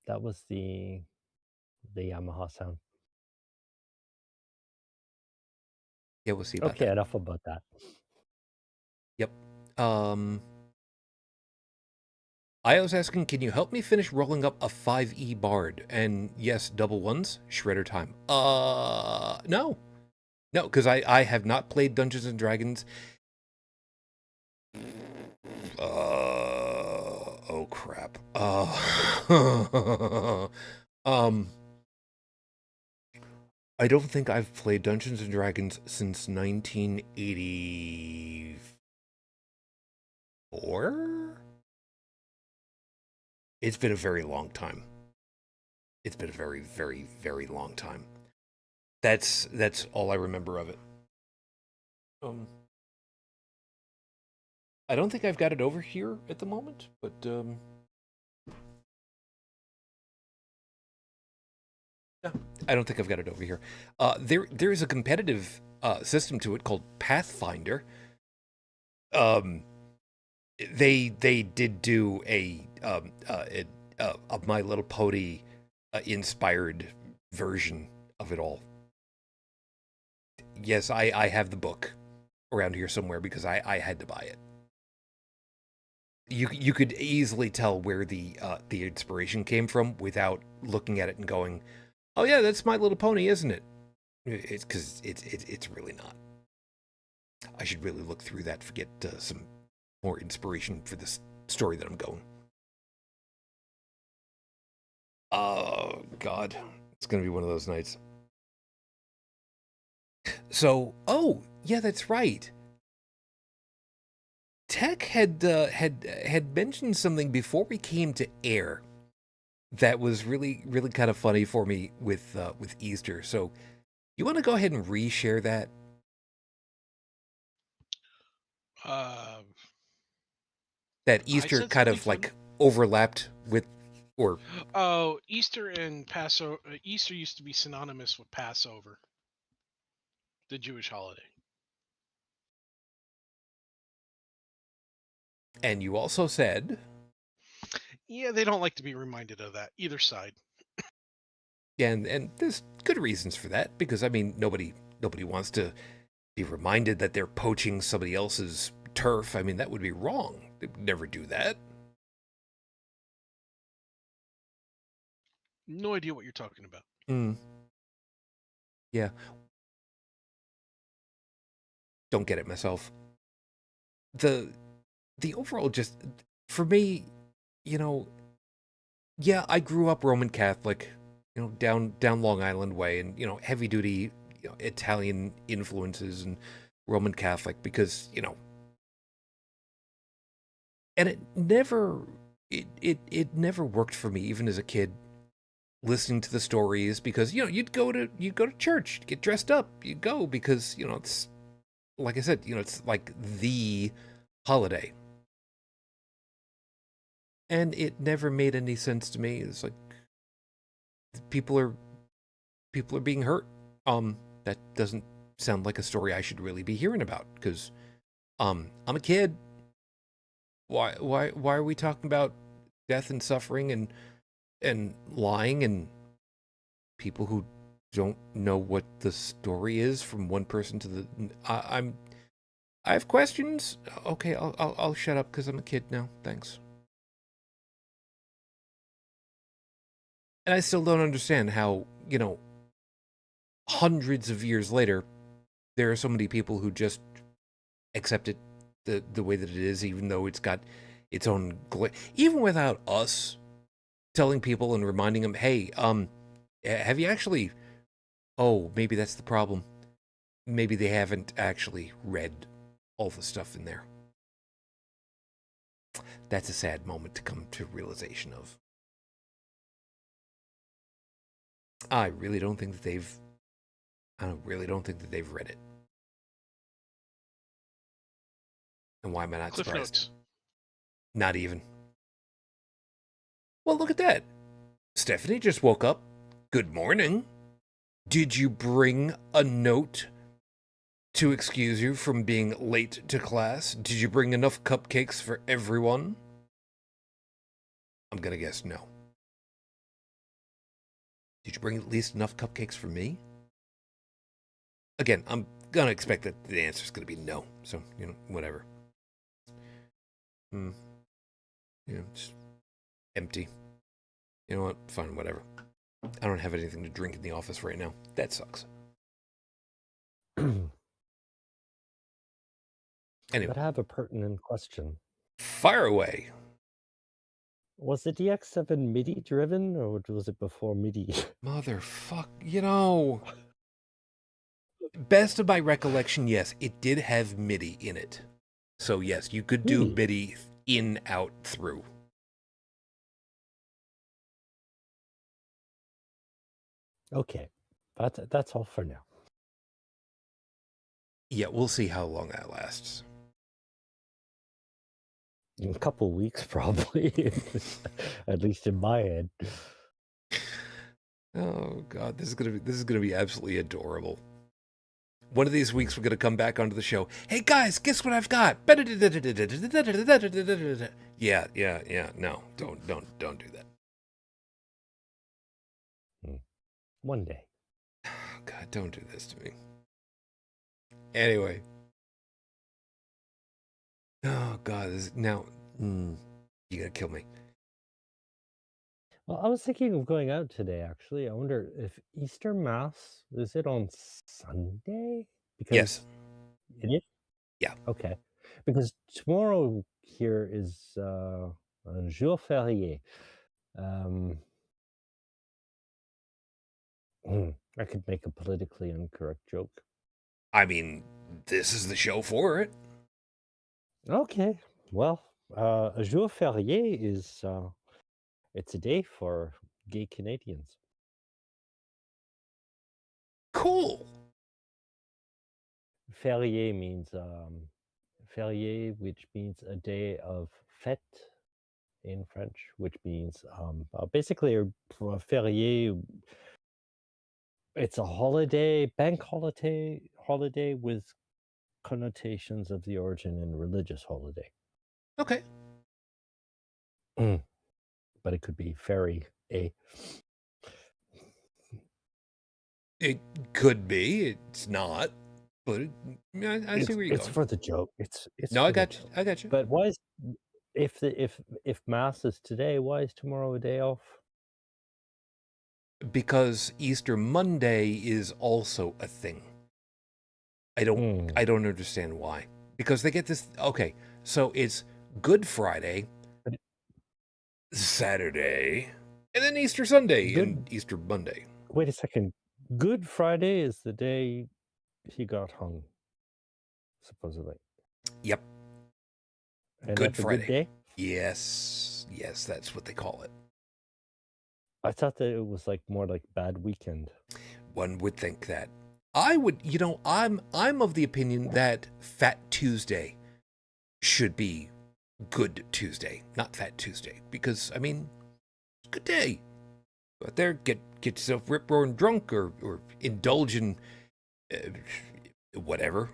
That was the Yamaha sound. Yeah, we'll see about Okay, that. enough about that. Yep. I was asking, can you help me finish rolling up a 5E Bard? And yes, double ones, shredder time. No. No, because I have not played Dungeons and Dragons. Oh crap. I don't think I've played Dungeons and Dragons since 1984. It's been a very long time. It's been a very, very, very long time. That's all I remember of it. I don't think I've got it over here at the moment, but no, I don't think I've got it over here. There is a competitive system to it called Pathfinder. They did do a My Little Pony inspired version of it all. Yes, I have the book around here somewhere because I had to buy it. You could easily tell where the inspiration came from without looking at it and going, "Oh yeah, that's My Little Pony, isn't it?" It's because it's really not. I should really look through that to get some more inspiration for this story that I'm going. Oh God, it's gonna be one of those nights. So, oh yeah, that's right. Tech had mentioned something before we came to air that was really kind of funny for me with Easter. So, you want to go ahead and reshare that? That Easter kind of like overlapped with, or Easter and Passover. Easter used to be synonymous with Passover, the Jewish holiday. And you also said, yeah, they don't like to be reminded of that, either side. And there's good reasons for that, because I mean nobody wants to be reminded that they're poaching somebody else's turf. I mean, that would be wrong. They would never do that. No idea what you're talking about. Yeah. Don't get it myself. The overall, just for me, you know, yeah, I grew up Roman Catholic, you know, down Long Island way, and you know, heavy duty, you know, Italian influences and Roman Catholic because you know, and it never worked for me even as a kid listening to the stories because you know you'd go to church, get dressed up, you go because you know it's like I said, you know, it's like the holiday. And it never made any sense to me. It's like people are being hurt. That doesn't sound like a story I should really be hearing about because I'm a kid. Why are we talking about death and suffering and lying and people who don't know what the story is from one person to the I have questions. Okay, I'll shut up because I'm a kid now. Thanks. And I still don't understand how, you know, hundreds of years later, there are so many people who just accept it the way that it is, even though it's got its own even without us telling people and reminding them, hey, have you actually? Oh, maybe that's the problem. Maybe they haven't actually read all the stuff in there. That's a sad moment to come to realization of. I really don't think that they've. I really don't think that they've read it. And why am I not Cliff surprised? Notes. Not even. Well, look at that. Stephanie just woke up. Good morning. Did you bring a note to excuse you from being late to class? Did you bring enough cupcakes for everyone? I'm gonna guess no. Did you bring at least enough cupcakes for me? Again, I'm gonna expect that the answer's gonna be no. So, you know, whatever. You know, just empty. You know what? Fine, whatever. I don't have anything to drink in the office right now. That sucks. Anyway. But I have a pertinent question. Fire away. Was the DX7 MIDI driven or was it before MIDI? Motherfuck, you know. Best of my recollection, yes, it did have MIDI in it. So yes, you could do MIDI in, out, through. Okay, that's all for now. Yeah, we'll see how long that lasts. In a couple of weeks, probably. At least in my head. Oh god, this is gonna be absolutely adorable. One of these weeks we're gonna come back onto the show. Hey guys, guess what I've got? Yeah. No, don't do that. One day. God, don't do this to me. Anyway. Oh god, now you're gonna kill me. Well, I was thinking of going out today, actually. I wonder if Easter Mass, is it on Sunday? Because Yes. It is? Yeah. Okay. Because tomorrow here is un jour férié. I could make a politically incorrect joke. I mean, this is the show for it. Okay. Well, a jour férié is it's a day for gay Canadians. Cool. Férié means férié, which means a day of fête in French, which means basically a férié. It's a holiday, bank holiday with connotations of the origin in religious holiday. Okay. But it could be fairy a. It could be. It's not. But I see where you're going. It's for the joke. It's no, I got you. I got you. But why is if mass is today, why is tomorrow a day off? because Easter Monday is also a thing. I don't understand why. Because they get this, okay, so it's Good Friday, Saturday, and then Easter Sunday and Easter Monday. Wait a second. Good Friday is the day he got hung, supposedly. Yep. And Good that's a Friday. good day? Yes, that's what they call it. I thought that it was like more like bad weekend. One would think that. I would, I'm of the opinion that Fat Tuesday should be Good Tuesday, not Fat Tuesday, because I mean, it's a good day. Go out there, get yourself rip roaring drunk or indulge in whatever,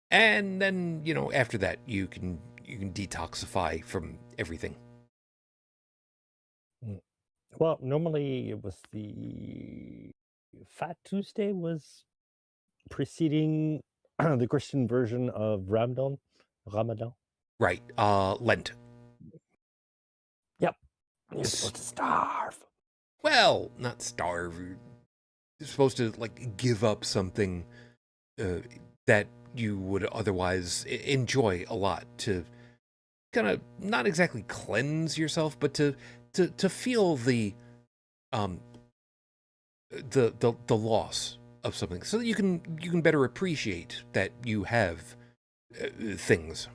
and then after that you can detoxify from everything. Well, normally it was the Fat Tuesday was preceding the Christian version of Ramadan. Right, Lent. Yep. You're supposed to starve. Well, not starve. You're supposed to give up something that you would otherwise enjoy a lot, to kind of not exactly cleanse yourself, but to feel the loss of something, so that you can better appreciate that you have things.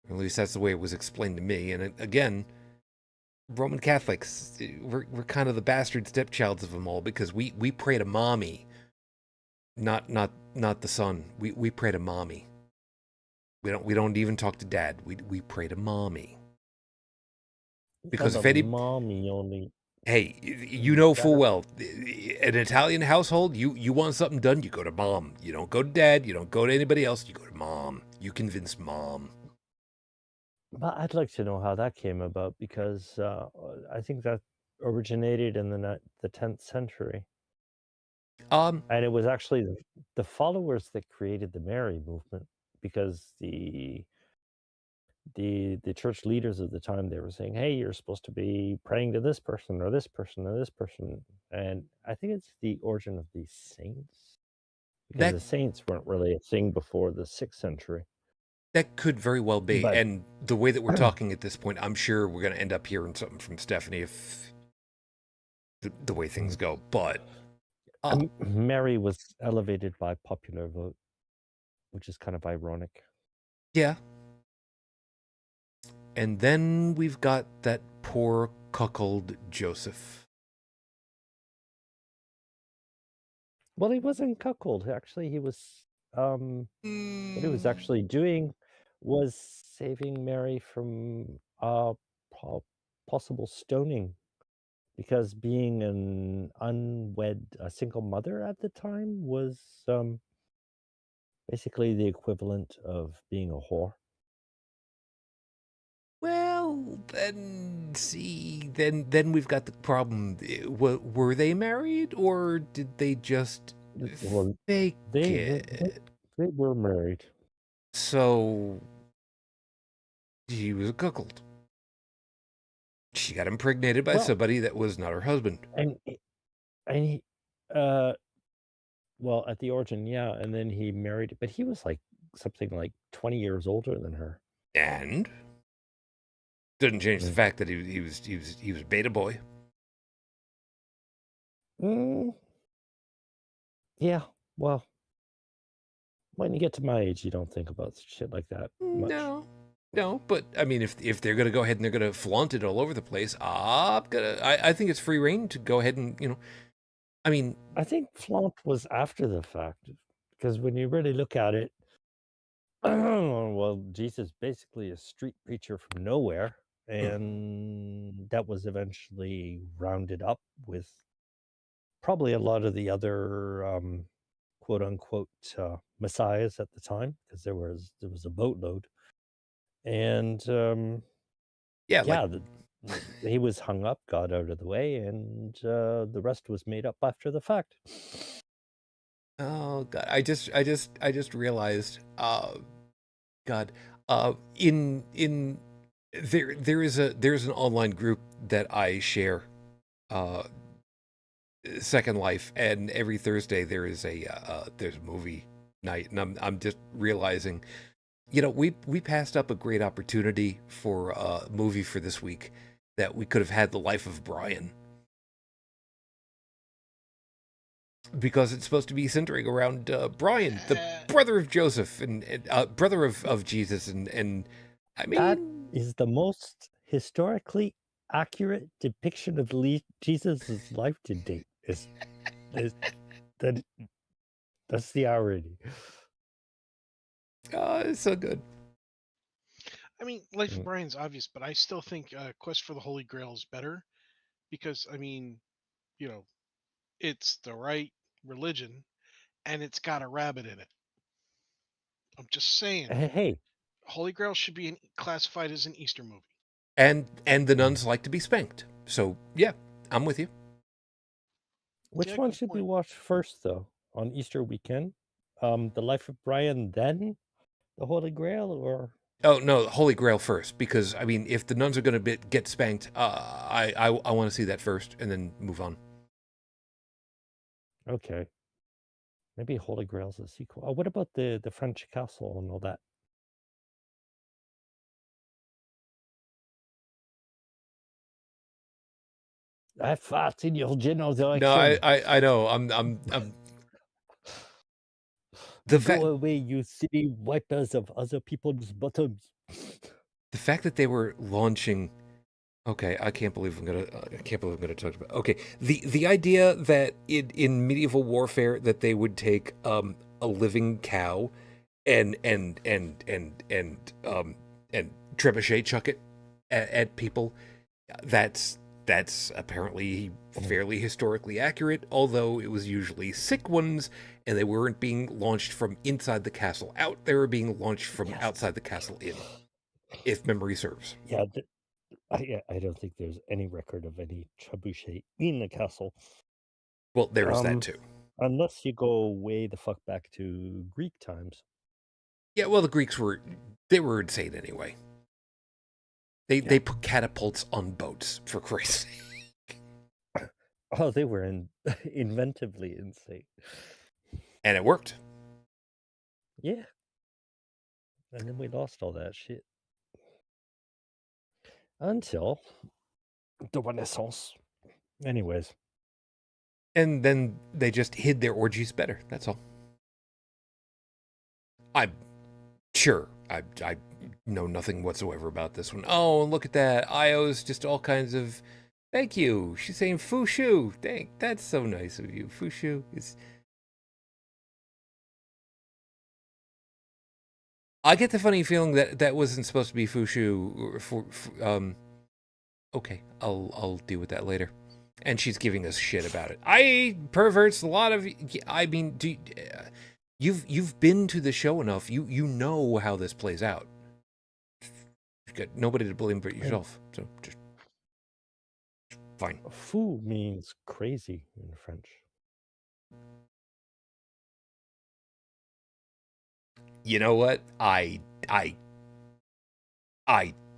At least that's the way it was explained to me. And again, Roman Catholics, we're kind of the bastard stepchilds of them all, because we pray to mommy, not the son. We pray to mommy. We don't even talk to dad. We pray to mommy. Because if any mommy only. Hey, full well, an Italian household, you want something done, you go to mom. You don't go to dad, you don't go to anybody else, you go to mom. You convince mom. But I'd like to know how that came about, because I think that originated in the 10th century. And it was actually the followers that created the Mary movement, because the church leaders of the time, they were saying, hey, you're supposed to be praying to this person or this person or this person. And I think it's the origin of the saints, because the saints weren't really a thing before the 6th century. That could very well be. But, and the way that we're talking at this point, I'm sure we're going to end up hearing something from Stephanie if the way things go. But Mary was elevated by popular vote, which is kind of ironic. Yeah. And then we've got that poor cuckold Joseph. Well, he wasn't cuckold. Actually, he was what he was actually doing was saving Mary from possible stoning, because being an a single mother at the time was basically the equivalent of being a whore. Well, then we've got the problem. Were they married, or did they just fake it? They were married. So he was a cuckold. She got impregnated by somebody that was not her husband. And he, well, at the origin, yeah, and then he married, but he was like something like 20 years older than her. And doesn't change the fact that he was beta boy. Yeah, well, when you get to my age, you don't think about shit like that much. No, but I mean, if they're gonna go ahead and they're gonna flaunt it all over the place, I think it's free reign to go ahead and I mean, I think flaunt was after the fact, because when you really look at it, well, Jesus basically a street preacher from nowhere, and that was eventually rounded up with probably a lot of the other quote unquote messiahs at the time, because there was a boatload. And he was hung up, got out of the way, and the rest was made up after the fact. Oh God, I just realized, God, in there's an online group that I share Second Life, and every Thursday there's a movie night, and I'm just realizing, we passed up a great opportunity for a movie for this week that we could have had the life of Brian, because it's supposed to be centering around Brian, the brother of Joseph and brother of Jesus, and I That mean, is the most historically accurate depiction of Jesus' life to date. Is that that's the irony. it's so good. I mean, Life of Brian's obvious, but I still think Quest for the Holy Grail is better because, I mean, it's the right religion and it's got a rabbit in it. I'm just saying, Hey, Holy Grail should be classified as an Easter movie. And the nuns like to be spanked, so yeah, I'm with you. which one should we watch first, though, on Easter weekend? The Life of Brian, then the Holy Grail, or? Oh no, Holy Grail first, because I mean, if the nuns are going to get spanked, I want to see that first and then move on. Okay. Maybe Holy Grail's a sequel. Oh, what about the French castle and all that? I fought in your general direction. No, I know. I'm the Go away, you silly wipers of other people's bottoms. The fact that they were launching. Okay, I can't believe I'm gonna talk about. Okay, the idea that in medieval warfare that they would take a living cow and trebuchet chuck it at people, that's apparently fairly historically accurate, although it was usually sick ones, and they weren't being launched from inside the castle out. They were being launched from outside the castle in, if memory serves. Yeah, I don't think there's any record of any trebuchet in the castle. Well, there is that too. Unless you go way the fuck back to Greek times. Yeah, well, the Greeks were insane anyway. They put catapults on boats, for Christ's sake. Oh, they were inventively insane. And it worked. Yeah. And then we lost all that shit. Until the Renaissance. Anyways. And then they just hid their orgies better, that's all. I'm sure. I know nothing whatsoever about this one. Oh, look at that. Io's just all kinds of... Thank you. She's saying Fushu. That's so nice of you. Fushu is... I get the funny feeling that wasn't supposed to be Fushu. Okay, I'll deal with that later. And she's giving us shit about it. I perverts a lot of... I mean, you've been to the show enough. You know how this plays out. You've got nobody to blame but yourself. So just fine. Fou means crazy in French. You know what? I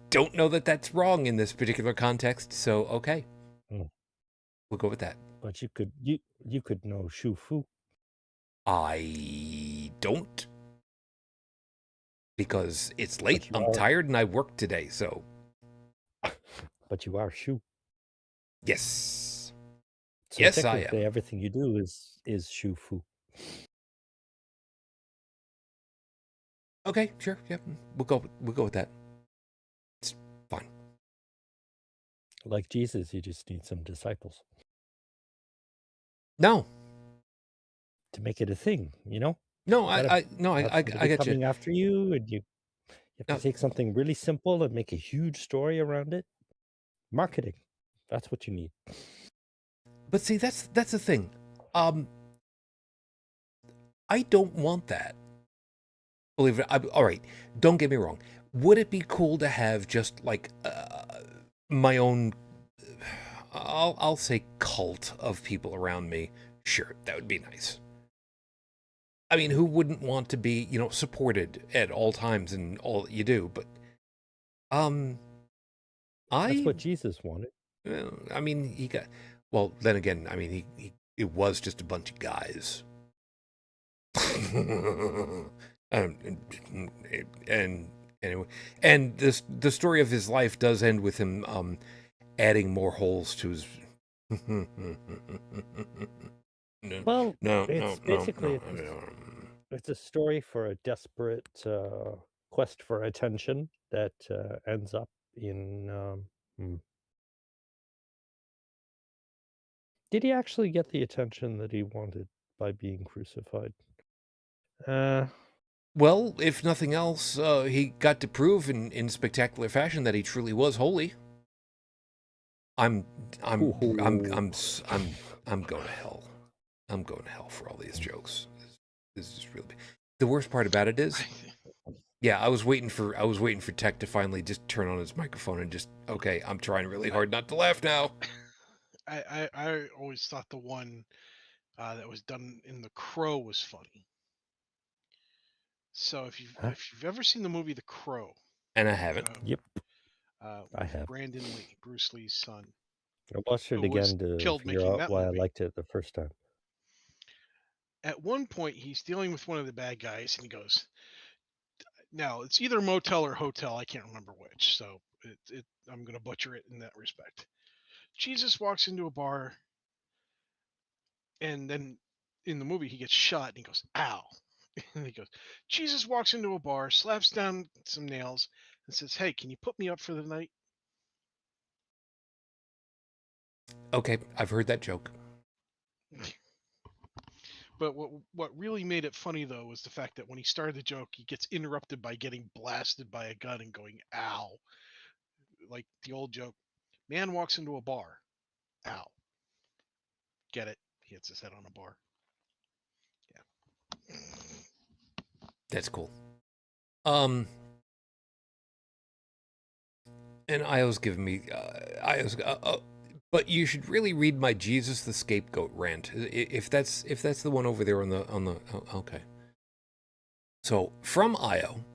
don't know that that's wrong in this particular context. So okay, we'll go with that. But you could know Shu Fu. I don't, because it's late. I'm tired and I worked today. So, but you are Shu. Yes. So yes, I am. Everything you do is Shu Fu. Okay, sure. Yep, we'll go with that. It's fine. Like Jesus, you just need some disciples. No. To make it a thing, you know? No, I get coming you. after you, and you have to take something really simple and make a huge story around it. Marketing. That's what you need. But see, that's the thing. I don't want that. Believe it. All right. Don't get me wrong. Would it be cool to have just like my own? I'll say cult of people around me. Sure, that would be nice. I mean, who wouldn't want to be, supported at all times in all that you do? But that's what Jesus wanted. I mean, Well, then again, I mean, it was just a bunch of guys. And anyway, and the story of his life does end with him adding more holes to his. No, Well, no, it's no, no, basically no. it's a story for a desperate quest for attention that ends up in. Did he actually get the attention that he wanted by being crucified? Well, if nothing else, he got to prove in spectacular fashion that he truly was holy. I'm, I'm, I'm, I'm, s- I'm going to hell. I'm going to hell for all these jokes. This is just really. The worst part about it is, yeah, I was waiting for Tech to finally just turn on his microphone and just, okay, I'm trying really hard not to laugh now. I always thought the one that was done in The Crow was funny. So if you've ever seen the movie The Crow, And I haven't. Yep, I with have. Brandon Lee, Bruce Lee's son, I watched it who was again to killed figure making out that why I movie. liked it the first time. At one point, he's dealing with one of the bad guys, and he goes, "Now it's either motel or hotel. I can't remember which. So I'm going to butcher it in that respect." Jesus walks into a bar, and then in the movie he gets shot, and he goes, "Ow!" And he goes, Jesus walks into a bar, slaps down some nails, and says, "Hey, can you put me up for the night?" Okay, I've heard that joke. But what really made it funny though was the fact that when he started the joke, he gets interrupted by getting blasted by a gun and going, "Ow!" Like the old joke, man walks into a bar, "Ow!" Get it? He hits his head on a bar. Yeah. That's cool. And Io's giving me but you should really read my Jesus the Scapegoat rant. If that's the one over there on the oh, okay. So from Io.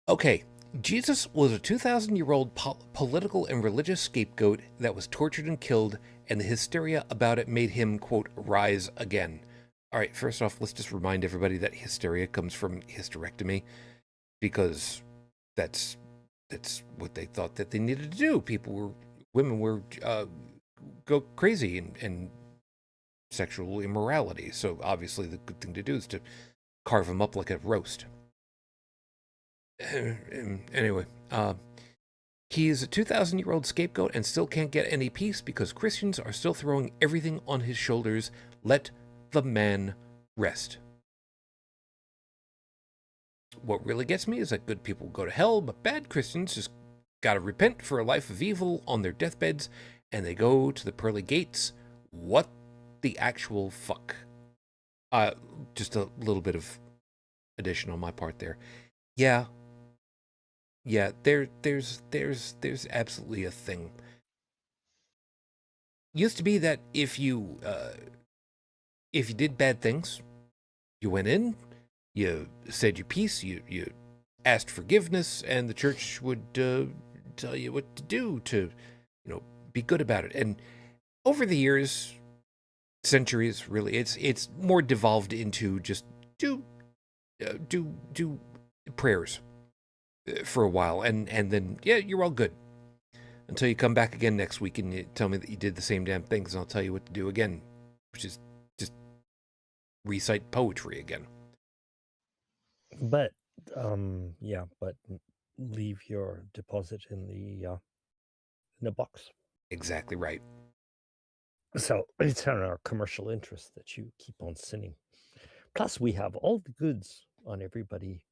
Okay, Jesus was a 2,000-year-old political and religious scapegoat that was tortured and killed, and the hysteria about it made him, quote, rise again. All right, first off, let's just remind everybody that hysteria comes from hysterectomy, because that's what they thought that they needed to do. Women were go crazy and sexual immorality. So obviously the good thing to do is to carve them up like a roast. Anyway, he is a 2,000-year-old scapegoat and still can't get any peace because Christians are still throwing everything on his shoulders. Let the man rest. What really gets me is that good people go to hell, but bad Christians just gotta repent for a life of evil on their deathbeds, and they go to the pearly gates. What the actual fuck? Just a little bit of addition on my part there. Yeah, there's absolutely a thing. Used to be that if you did bad things, you went in, you said your piece, you asked forgiveness, and the church would tell you what to do to, be good about it. And over the years, centuries, really, it's more devolved into just do prayers for a while, and then yeah, you're all good until you come back again next week and you tell me that you did the same damn things, and I'll tell you what to do again, which is just recite poetry again. But yeah, but leave your deposit in the box. Exactly right. So it's in our commercial interest that you keep on sinning. Plus, we have all the goods on everybody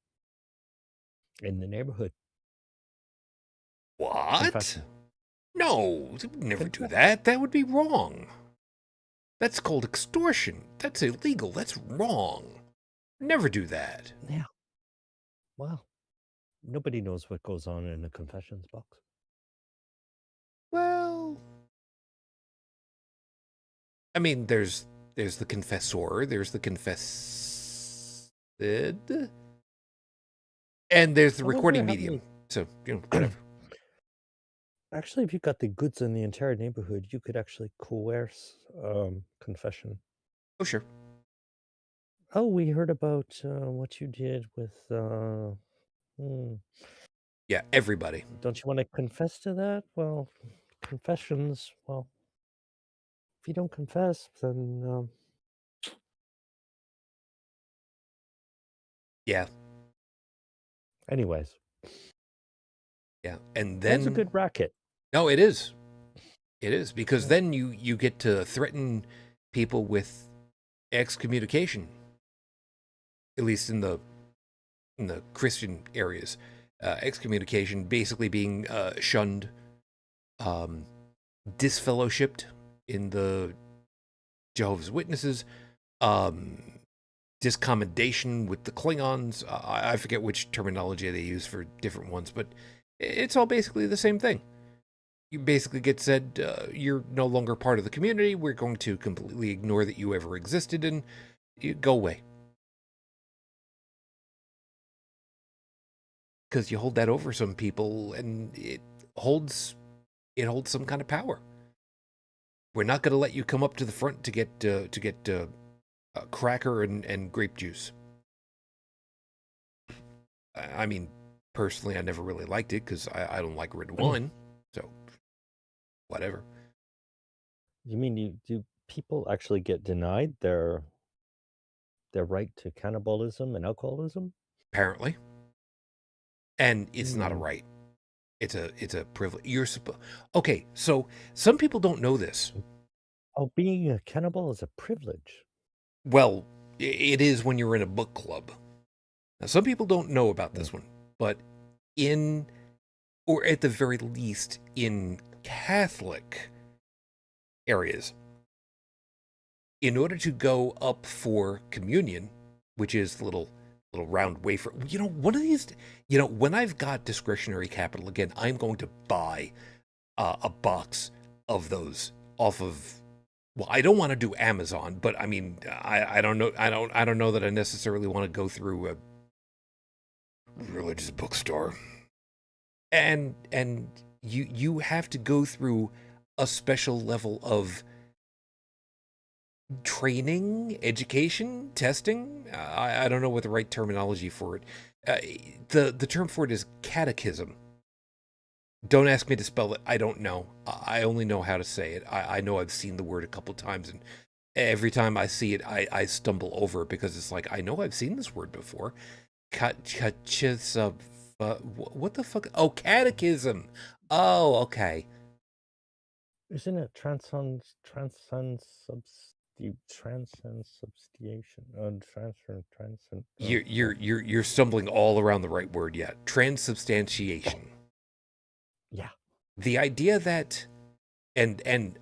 in the neighborhood. What? Confession. No, they would never do Confession. that. That would be wrong. That's called extortion. That's illegal. That's wrong. Never do that. Yeah. Well, nobody knows what goes on in a confessions box. Well, I mean, there's the confessor, there's the confessed, and there's the Although recording there have medium. been- So, whatever. Actually, if you got the goods in the entire neighborhood, you could actually coerce confession. Oh, sure. Oh, we heard about what you did with. Yeah, everybody. Don't you want to confess to that? Well, confessions. Well, if you don't confess, then Yeah, anyways, yeah. And that's a then, good racket. no, it is. It is, because Yeah. then you get to threaten people with excommunication, at least in the Christian areas. Excommunication basically being shunned, disfellowshipped in the Jehovah's Witnesses, um, discommendation with the Klingons. I forget which terminology they use for different ones, but it's all basically the same thing. You basically get said, you're no longer part of the community. We're going to completely ignore that you ever existed, and you go away. Because you hold that over some people, and it holds some kind of power. We're not going to let you come up to the front to get cracker and grape juice. I mean, personally, I never really liked it because I don't like red wine. So, whatever. You mean do people actually get denied their right to cannibalism and alcoholism? Apparently, and it's not a Hmm. right. It's a privilege. Okay, so some people don't know this. Oh, being a cannibal is a privilege. Well, it is when you're in a book club. Now, some people don't know about this one, but or at the very least, in Catholic areas, in order to go up for communion, which is the little round wafer, one of these, when I've got discretionary capital again, I'm going to buy a box of those off of. Well, I don't want to do Amazon, but I mean, I don't know. I don't know that I necessarily want to go through a religious bookstore. And you have to go through a special level of training, education, testing. I don't know what the right terminology for it. The term for it is catechism. Don't ask me to spell it. I don't know. I only know how to say it. I know I've seen the word a couple times, and every time I see it, I stumble over it because it's like, I know I've seen this word before. What the fuck? Oh, catechism. Oh, okay. Isn't it transcend substantiation? Transcend. You're stumbling all around the right word yet. Transubstantiation. Yeah. The idea that, and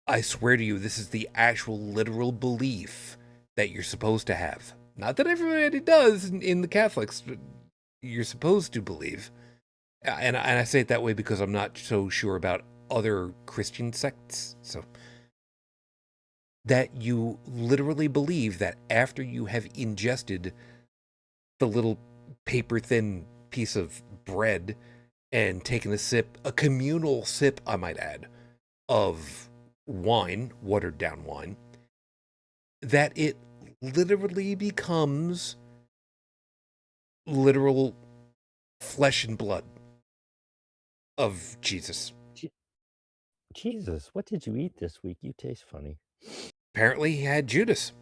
I swear to you, this is the actual literal belief that you're supposed to have. Not that everybody does in the Catholics, but you're supposed to believe. And I say it that way because I'm not so sure about other Christian sects. So that you literally believe that after you have ingested the little paper thin piece of bread and taken a communal sip, I might add, of wine, watered down wine, that it literally becomes literal flesh and blood of Jesus. Jesus, what did you eat this week? You taste funny. Apparently, he had Judas.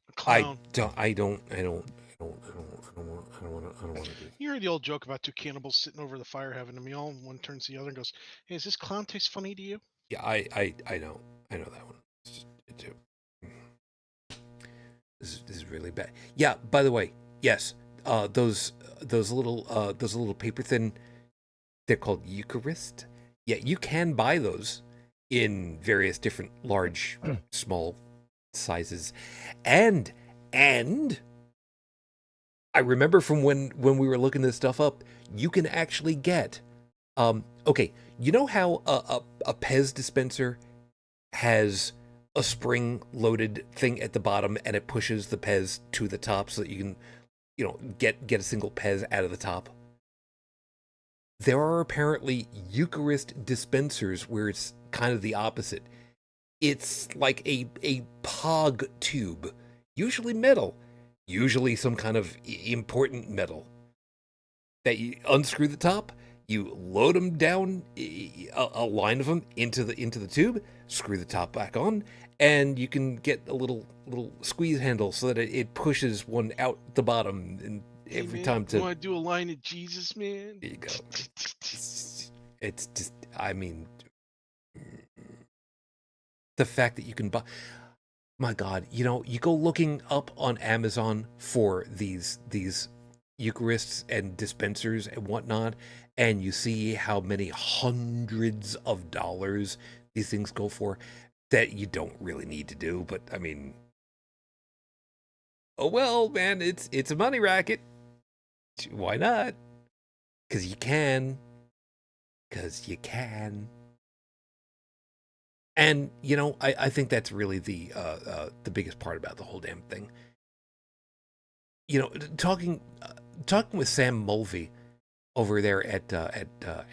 A clown. I don't want to do. You heard the old joke about two cannibals sitting over the fire having a meal, and one turns to the other and goes, "Hey, does this clown taste funny to you?" Yeah, I know that one. It's just, this is really bad. Yeah. By the way, yes, those little paper thin. They're called Eucharist. Yeah, you can buy those in various different large, small sizes, and I remember from when we were looking this stuff up, you can actually get. Okay, you know how a Pez dispenser has a spring-loaded thing at the bottom, and it pushes the Pez to the top so that you can, get a single Pez out of the top. there are apparently Eucharist dispensers where it's kind of the opposite. It's like a POG tube, usually metal, usually some kind of important metal, that you unscrew the top, you load them down, a line of them into the tube, screw the top back on, and you can get a little squeeze handle so that it pushes one out the bottom, and every time You want to do a line of Jesus, man? There you go. It's just, I mean, the fact that you can buy, my God, you know, you go looking up on Amazon for these Eucharists and dispensers and whatnot, and you see how many hundreds of dollars these things go for, that you don't really need to do. But I mean, oh well, man, it's a money racket. Why not? Because you can. And, you know, I think that's really the biggest part about the whole damn thing. You know, talking with Sam Mulvey over there at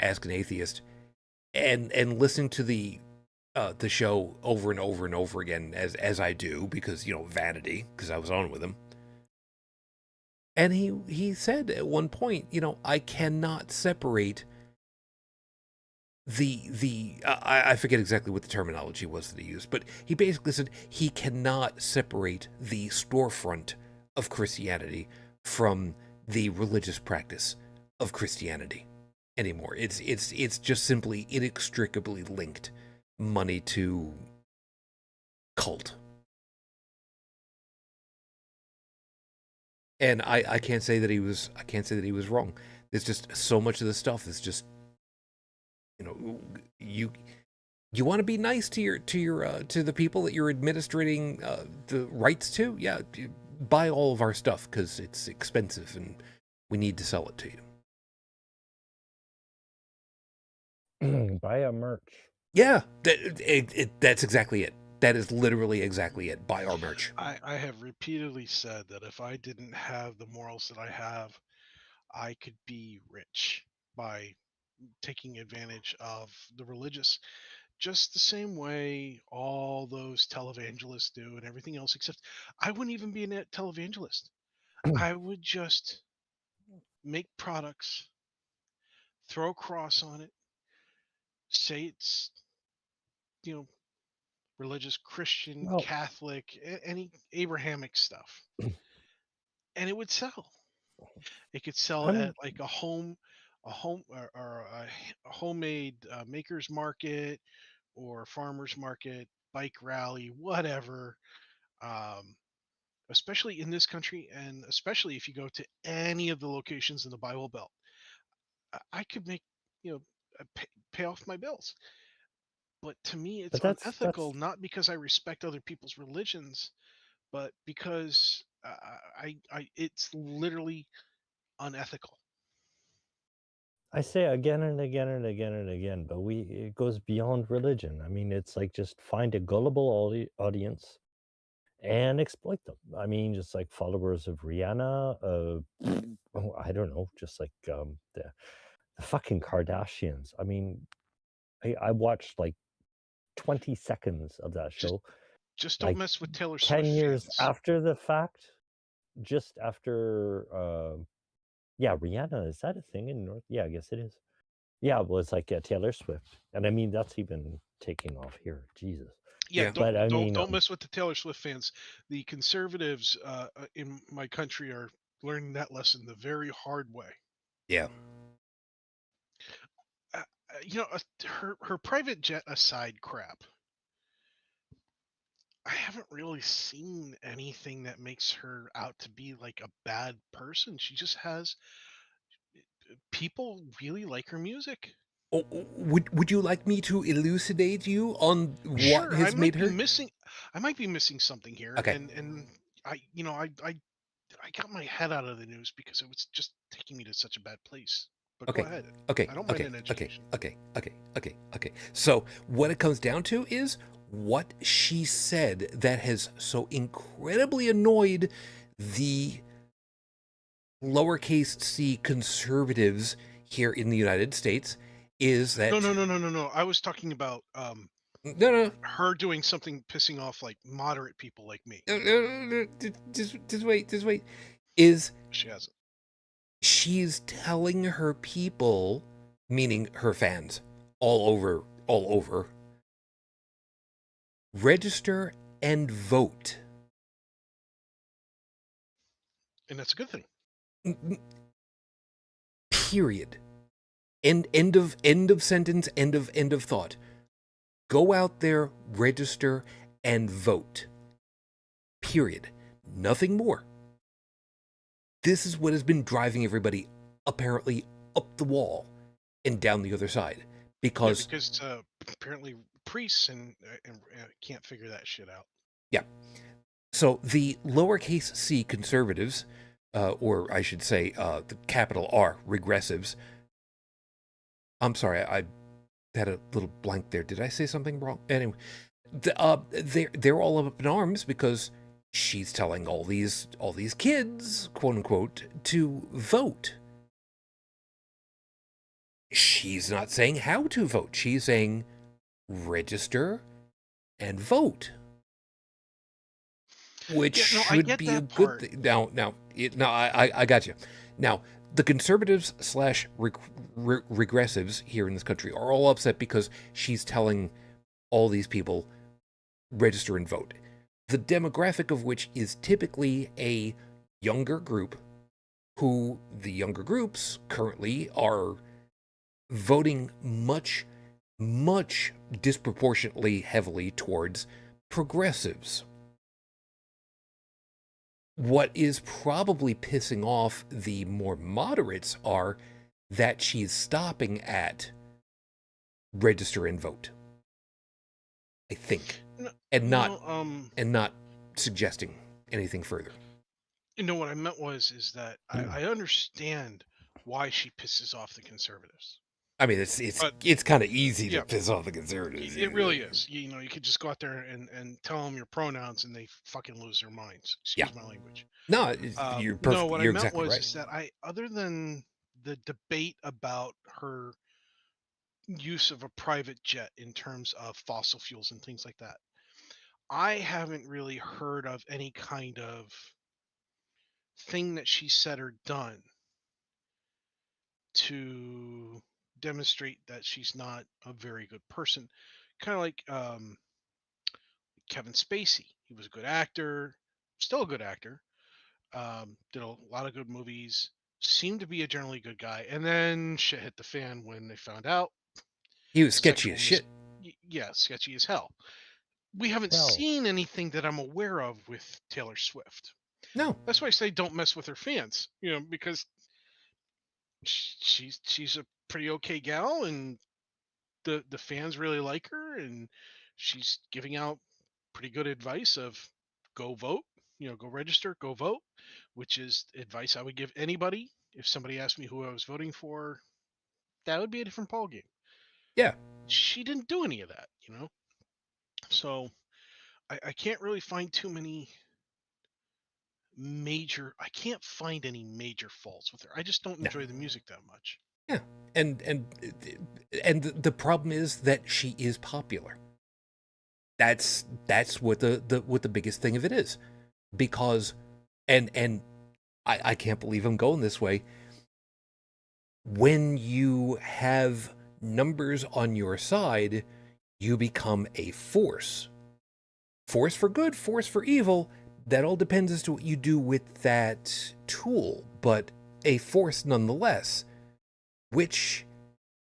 Ask an Atheist, and listening to the show over and over and over again, as I do, because, you know, vanity, because I was on with him. And he said at one point, you know, I cannot separate I forget exactly what the terminology was that he used, but he basically said he cannot separate the storefront of Christianity from the religious practice of Christianity anymore. It's just simply inextricably linked, money to cult. And I can't say that he was wrong. There's just so much of the stuff is just, you know, you want to be nice to the people that you're administrating the rights to. Yeah, buy all of our stuff because it's expensive and we need to sell it to you. Buy our merch. Yeah, that's exactly it. That is literally exactly it. Buy our merch. I have repeatedly said that if I didn't have the morals that I have, I could be rich by taking advantage of the religious, just the same way all those televangelists do and everything else, except I wouldn't even be a televangelist. I would just make products, throw a cross on it, say it's, you know, religious, Christian, Well, Catholic, any Abrahamic stuff, and it would sell. It could sell I'm at like a home or a homemade maker's market or farmer's market, bike rally, whatever. Um, especially in this country, and especially if you go to any of the locations in the Bible Belt, I could make, you know, pay off my bills. But to me, it's but that's unethical, not because I respect other people's religions, but because it's literally unethical. I say again and again and again and again, but it goes beyond religion. I mean, it's like just find a gullible audience and exploit them. I mean, just like followers of Rihanna, oh, I don't know, just like the fucking Kardashians. I mean, I watched like 20 seconds of that Just show, just don't like mess with Taylor 10 Swift years fans. after the fact, just after, yeah, Rihanna, is that a thing in North? Yeah, I guess it is. Yeah, well, it's like Taylor Swift. And I mean, that's even taking off here. Jesus. Yeah, Yeah. But I mean, don't mess with the Taylor Swift fans. The conservatives in my country are learning that lesson the very hard way. Yeah. You know, her private jet aside crap. I haven't really seen anything that makes her out to be like a bad person. She just has people really like her music. Oh, would you like me to elucidate you on what Sure, has made her? I might be missing something here, Okay. and I, you know, I got my head out of the news because it was just taking me to such a bad place. But go Okay. ahead. Okay. I don't mind Okay. an Okay. education. Okay. So what it comes down to is what she said that has so incredibly annoyed the lowercase c conservatives here in the United States is that No. I was talking about no, her doing something pissing off like moderate people like me. no, just wait. Is She hasn't. she's telling her people, meaning her fans, all over, register and vote. And that's a good thing. Period. End of sentence. End of thought. Go out there, register, and vote. Period. Nothing more. This is what has been driving everybody apparently up the wall and down the other side. Because apparently priests and can't figure that shit out. Yeah. So the lowercase c conservatives, or I should say the capital R regressives. I'm sorry, I had a little blank there. Did I say something wrong? Anyway, they're all up in arms because she's telling all these kids, quote unquote, to vote. She's not saying how to vote. She's saying register and vote, which should be a good thing. I got you. Now, the conservatives / regressives here in this country are all upset because she's telling all these people register and vote. The demographic of which is typically a younger group, who the younger groups currently are voting much disproportionately heavily towards progressives. What is probably pissing off the more moderates are that she's stopping at register and vote, I think, and not suggesting anything further. What I meant is that I understand why she pisses off the conservatives. I mean, it's kind of easy to piss off the conservatives. It really is. You could just go out there and tell them your pronouns, and they fucking lose their minds. Excuse my language. No, you're perfect. No, what you're I meant exactly was right. is that other than the debate about her use of a private jet in terms of fossil fuels and things like that, I haven't really heard of any kind of thing that she said or done to demonstrate that she's not a very good person. Kind of like Kevin Spacey. He was a good actor, still a good actor. Did a lot of good movies. Seemed to be a generally good guy, and then shit hit the fan when they found out he was sketchy as shit. Yeah, sketchy as hell. We haven't seen anything that I'm aware of with Taylor Swift. No, that's why I say don't mess with her fans. Because she's a pretty okay gal, and the fans really like her, and she's giving out pretty good advice of go vote, go register, go vote, which is advice I would give anybody. If somebody asked me who I was voting for, that would be a different ballgame. Yeah. She didn't do any of that, So I can't really find too many I can't find any major faults with her. I just don't enjoy the music that much. Yeah. And the problem is that she is popular. That's what the biggest thing of it is. Because and I can't believe I'm going this way. When you have numbers on your side, you become a force. Force for good, force for evil. That all depends as to what you do with that tool, but a force nonetheless. Which,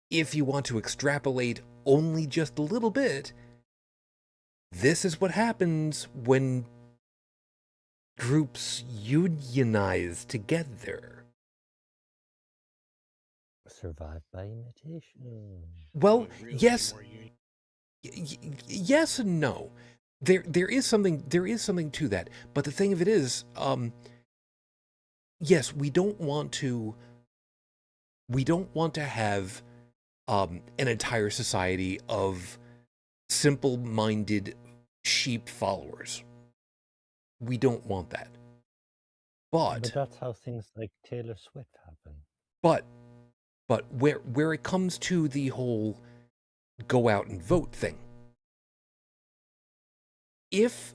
if you want to extrapolate only just a little bit, this is what happens when groups unionize together. Survive by imitation. Well, yes, yes and no. There is something to that. But the thing of it is, yes, we don't want to have an entire society of simple-minded sheep followers. We don't want that. But that's how things like Taylor Swift happen. But But where it comes to the whole go out and vote thing, if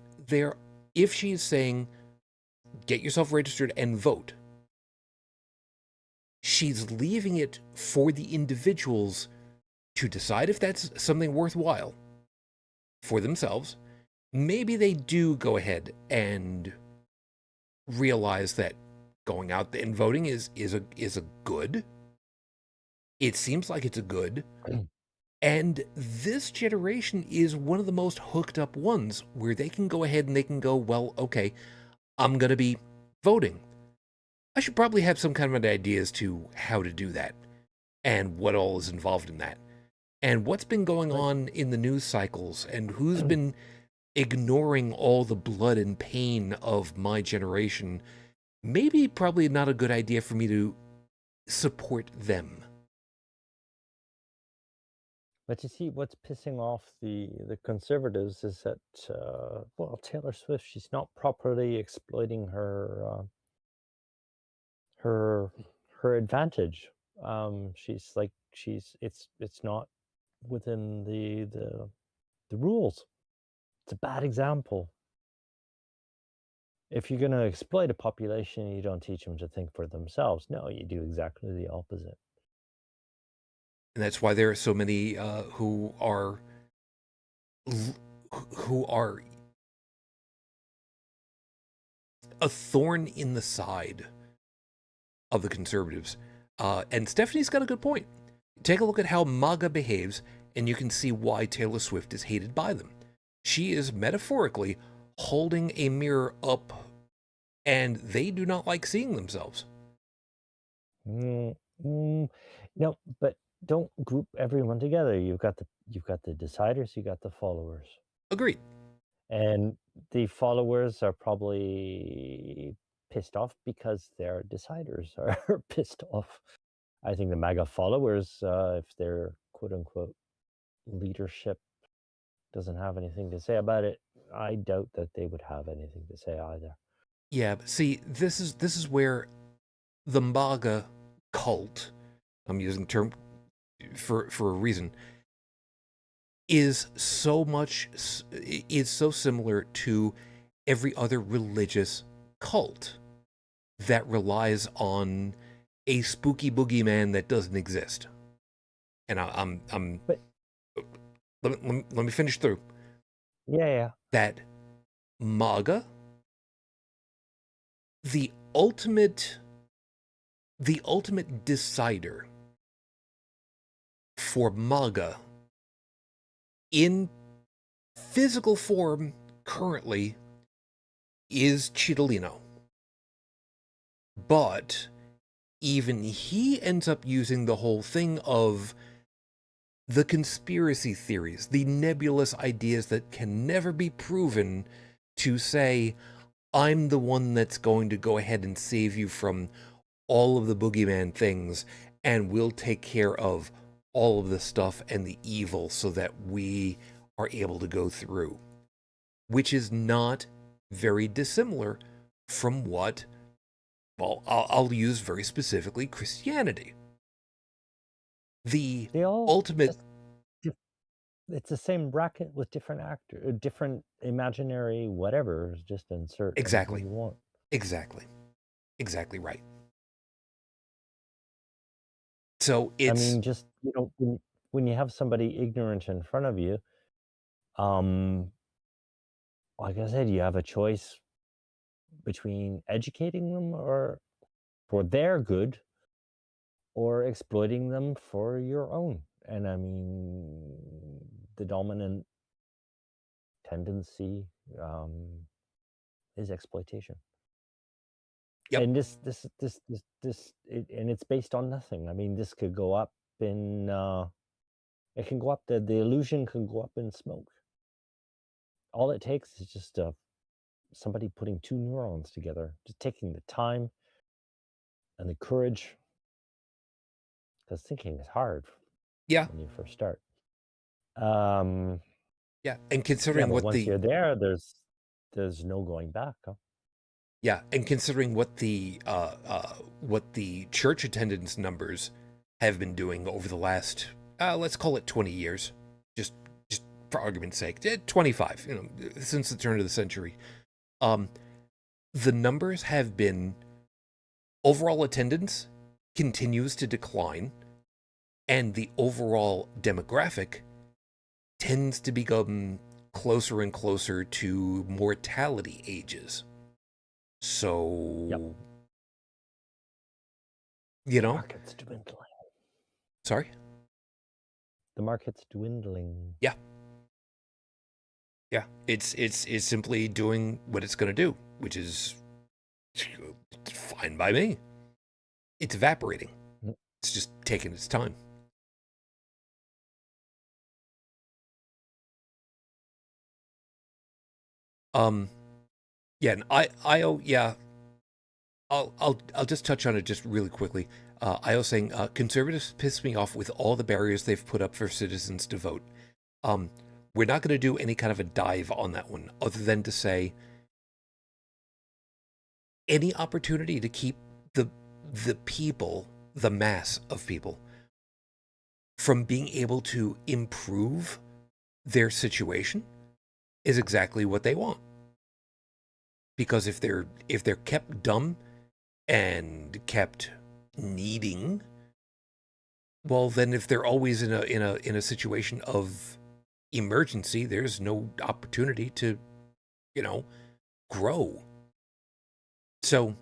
she's saying get yourself registered and vote, she's leaving it for the individuals to decide if that's something worthwhile for themselves. Maybe they do go ahead and realize that going out and voting is a good. It seems like it's a good. And this generation is one of the most hooked up ones where they can go ahead and they can go, well, okay, I'm going to be voting. I should probably have some kind of an idea as to how to do that and what all is involved in that. And what's been going on in the news cycles and who's been ignoring all the blood and pain of my generation. Maybe probably not a good idea for me to support them. But you see, what's pissing off the conservatives is that, well, Taylor Swift, she's not properly exploiting her her advantage. It's not within the rules. It's a bad example. If you're going to exploit a population, you don't teach them to think for themselves. No, you do exactly the opposite. And that's why there are so many who are a thorn in the side of the conservatives. And Stephanie's got a good point. Take a look at how MAGA behaves, and you can see why Taylor Swift is hated by them. She is metaphorically holding a mirror up, and they do not like seeing themselves. No, but don't group everyone together. You've got the deciders, you got the followers. Agreed. And the followers are probably pissed off because their deciders are pissed off. I think the MAGA followers, if their quote unquote leadership doesn't have anything to say about it, I doubt that they would have anything to say either. Yeah, but see, this is where the MAGA cult, I'm using the term for a reason, is so similar to every other religious cult that relies on a spooky boogeyman that doesn't exist. And let me finish through. Yeah. That MAGA, the ultimate decider for MAGA in physical form currently is Chidolino. But even he ends up using the whole thing of the conspiracy theories, the nebulous ideas that can never be proven, to say, I'm the one that's going to go ahead and save you from all of the boogeyman things, and we'll take care of all of the stuff and the evil so that we are able to go through. Which is not very dissimilar from what, well, I'll use very specifically Christianity. The ultimate... It's the same bracket with different actors, different imaginary whatever, just insert exactly you want. Exactly right. So it's, I mean, just, when you have somebody ignorant in front of you, like I said, you have a choice between educating them or for their good, or exploiting them for your own. And I mean, the dominant tendency is exploitation. Yep. And and it's based on nothing. I mean, this could go up in it can go up, the illusion can go up in smoke. All it takes is just somebody putting two neurons together, just taking the time and the courage, because thinking is hard. Yeah. When you first start. Yeah, and considering what once you're there, there's no going back. Huh? Yeah, and considering what the church attendance numbers have been doing over the last, let's call it 20 years, just for argument's sake, 25, since the turn of the century. The numbers have been, overall attendance continues to decline, and the overall demographic tends to become closer and closer to mortality ages. So, Yep. you know, Market's dwindling. sorry? The market's dwindling. Yeah. Yeah. It's simply doing what it's going to do, which is fine by me. It's evaporating. It's just taking its time. Yeah, and I'll just touch on it just really quickly. I was saying conservatives piss me off with all the barriers they've put up for citizens to vote. We're not going to do any kind of a dive on that one, other than to say any opportunity to keep the people, the mass of people, from being able to improve their situation is exactly what they want. Because if they're kept dumb and kept needing, well, then if they're always in a situation of emergency, there's no opportunity to, grow. So,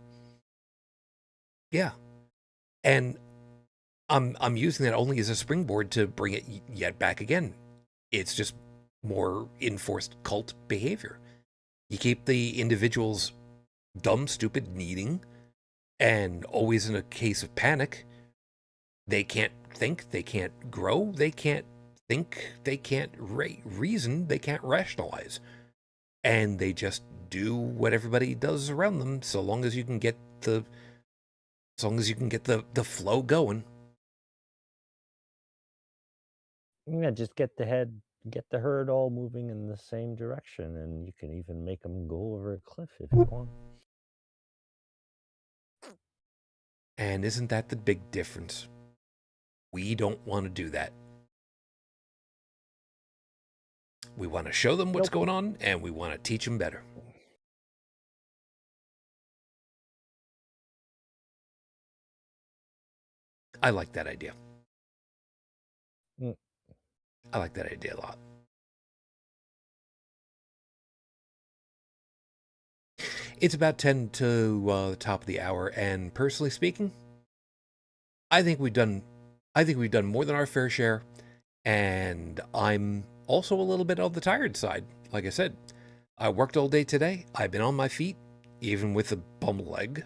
yeah, and I'm using that only as a springboard to bring it yet back again. It's just more enforced cult behavior. You keep the individuals dumb, stupid, needing, and always in a case of panic. They can't think, they can't grow, they can't think, they can't reason, they can't rationalize. And they just do what everybody does around them, so long as you can get the flow going. Yeah, just get the herd all moving in the same direction, and you can even make them go over a cliff if you want. And isn't that the big difference? We don't want to do that. We want to show them what's going on, and we want to teach them better. I like that idea. I like that idea a lot. It's about 10 to the top of the hour, and personally speaking, I think we've done more than our fair share, and I'm also a little bit on the tired side. Like I said, I worked all day today. I've been on my feet, even with a bum leg.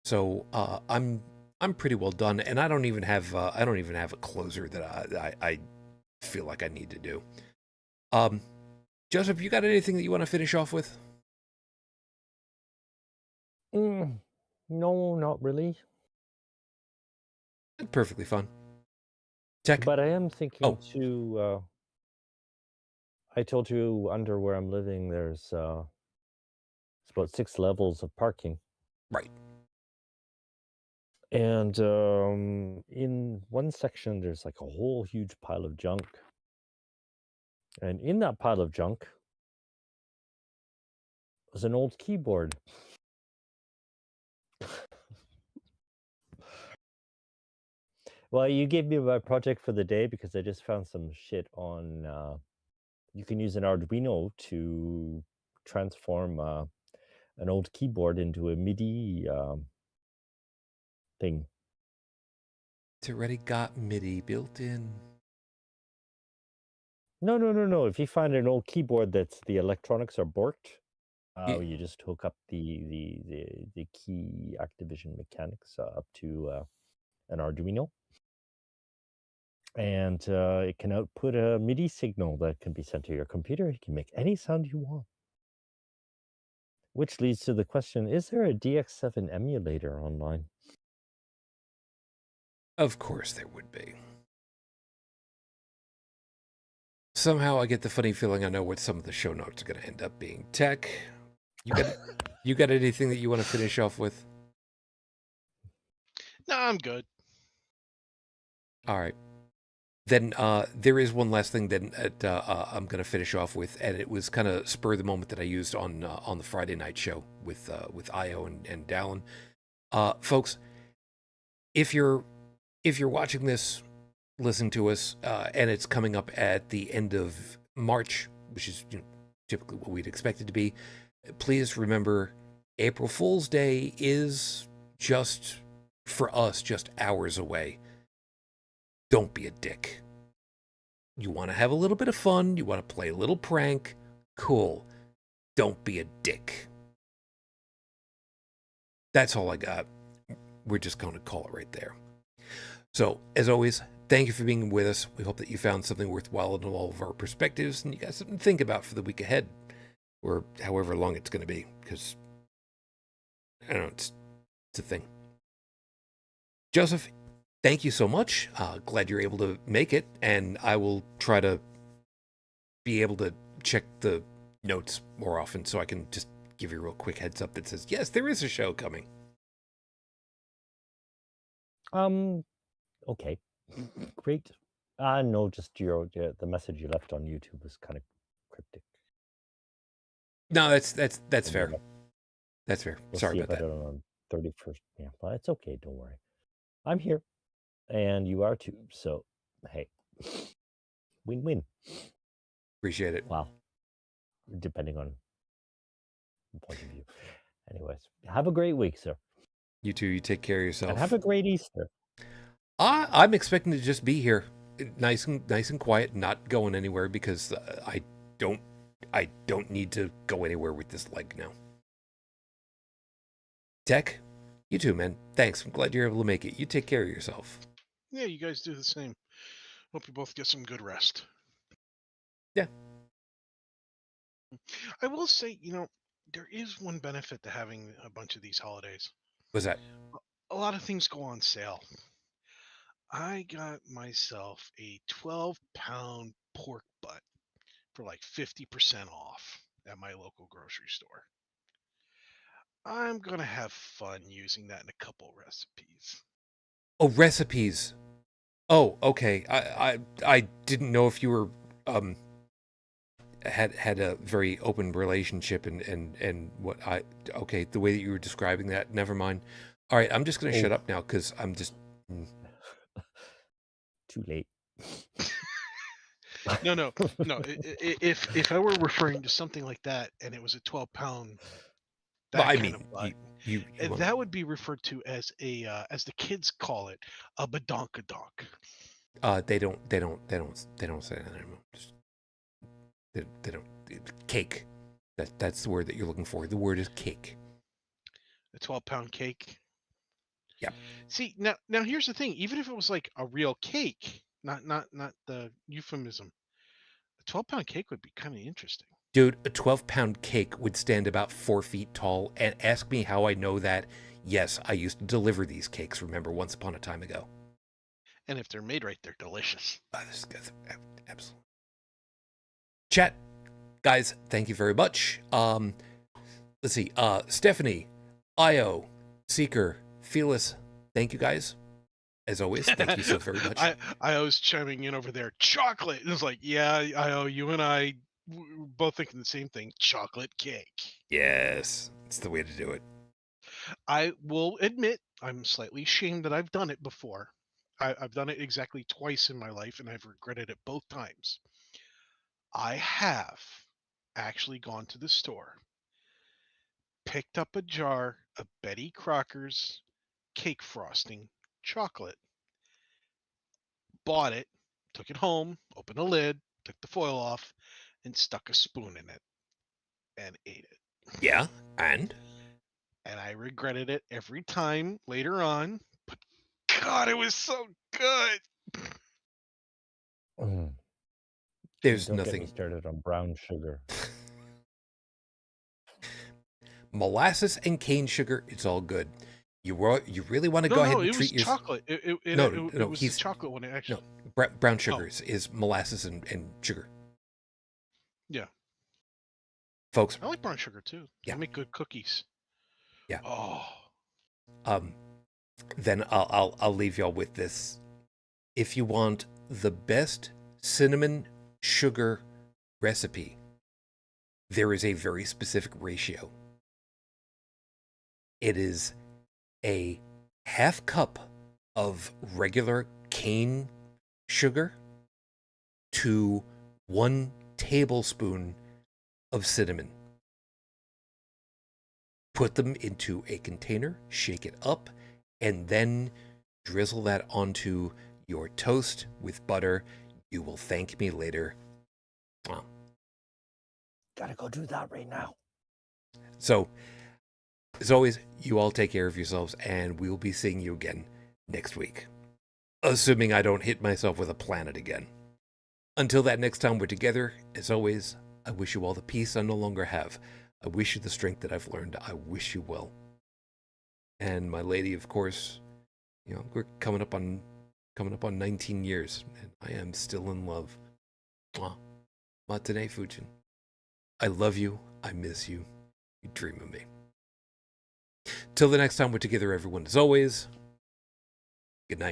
So I'm pretty well done, and I don't even have a closer that I feel like I need to do. Joseph, you got anything that you want to finish off with? No, not really. Perfectly fine. Tech. But I am thinking Oh. I told you under where I'm living, there's it's about 6 levels of parking. Right. And in one section, there's like a whole huge pile of junk. And in that pile of junk was an old keyboard. Well, you gave me my project for the day because I just found some shit on. You can use an Arduino to transform an old keyboard into a MIDI thing. It's already got MIDI built in. No. If you find an old keyboard that's the electronics are borked, Yeah. you just hook up the key activation mechanics up to an Arduino. And it can output a MIDI signal that can be sent to your computer. You can make any sound you want. Which leads to the question, is there a DX7 emulator online? Of course there would be. Somehow I get the funny feeling I know what some of the show notes are going to end up being. Tech, you got anything that you want to finish off with? No, I'm good. All right. Then there is one last thing that I'm going to finish off with, and it was kind of spur of the moment that I used on the Friday night show with Io and Dalan. Folks, if you're watching this, listening to us, and it's coming up at the end of March, which is typically what we'd expect it to be, please remember April Fool's Day is just, for us, just hours away. Don't be a dick. You want to have a little bit of fun. You want to play a little prank. Cool. Don't be a dick. That's all I got. We're just going to call it right there. So, as always, thank you for being with us. We hope that you found something worthwhile in all of our perspectives and you got something to think about for the week ahead, or however long it's going to be, because, I don't know, it's a thing. Joseph, thank you so much. Glad you're able to make it, and I will try to be able to check the notes more often so I can just give you a real quick heads up that says, yes, there is a show coming. Okay. Great. No, just the message you left on YouTube was kind of cryptic. No, that's fair. We'll That's fair. We'll Sorry see about that. it on 31st. Yeah, but it's okay. Don't worry. I'm here, and you are too. So, hey, win-win. Appreciate it. Well, depending on the point of view. Anyways, have a great week, sir. You too. You take care of yourself. And have a great Easter. I'm expecting to just be here, nice and quiet, not going anywhere, because I don't need to go anywhere with this leg now. Tech, you too, man. Thanks. I'm glad you're able to make it. You take care of yourself. Yeah, you guys do the same. Hope you both get some good rest. Yeah. I will say, there is one benefit to having a bunch of these holidays. What's that? A lot of things go on sale. I got myself a 12-pound pork butt for like 50% off at my local grocery store. I'm going to have fun using that in a couple recipes. Oh, recipes. Oh, okay. I didn't know if you were had a very open relationship and what okay, the way that you were describing that, never mind. All right, I'm just going to shut up now because I'm just too late. No. If I were referring to something like that and it was a 12-pound, that would be referred to as as the kids call it, a badonkadonk. They don't say that anymore. They don't. Cake. That's the word that you're looking for. The word is cake. A 12-pound cake. Yeah. See, now here's the thing. Even if it was like a real cake, not the euphemism, a 12-pound cake would be kind of interesting. Dude, a 12-pound cake would stand about 4 feet tall. And ask me how I know that. Yes, I used to deliver these cakes, remember, once upon a time ago. And if they're made right, they're delicious. Absolutely. Chat, guys, thank you very much. Let's see. Stephanie, Io, Seeker, Felis, thank you guys. As always, thank you so very much. I was chiming in over there. Chocolate. It was like, yeah, Io, you and I were both thinking the same thing. Chocolate cake. Yes, it's the way to do it. I will admit I'm slightly ashamed that I've done it before. I've done it exactly twice in my life, and I've regretted it both times. I have actually gone to the store, picked up a jar of Betty Crocker's cake frosting chocolate, bought it, took it home, opened the lid, took the foil off, and stuck a spoon in it and ate it. Yeah, and I regretted it every time later on, but God, it was so good. There's Don't nothing. Get me started on brown sugar. Molasses and cane sugar, it's all good. You really want to go ahead and treat yourself. Chocolate. It was the chocolate one. Actually, no, brown sugar is molasses and sugar. Yeah, folks. I like brown sugar too. Yeah, they make good cookies. Yeah. Oh. Then I'll leave y'all with this if you want the best cinnamon sugar recipe, there is a very specific ratio. It is a half cup of regular cane sugar to 1 tablespoon of cinnamon. Put them into a container, shake it up, and then drizzle that onto your toast with butter. You will thank me later. Wow. Gotta go do that right now. So, as always, you all take care of yourselves, and we will be seeing you again next week. Assuming I don't hit myself with a planet again. Until that next time we're together, as always, I wish you all the peace I no longer have. I wish you the strength that I've learned. I wish you well. And my lady, of course, you know, we're coming up on 19 years, and I am still in love. Mwah. Matane Fujin. I love you. I miss you. You dream of me. Till the next time we're together, everyone, as always, good night.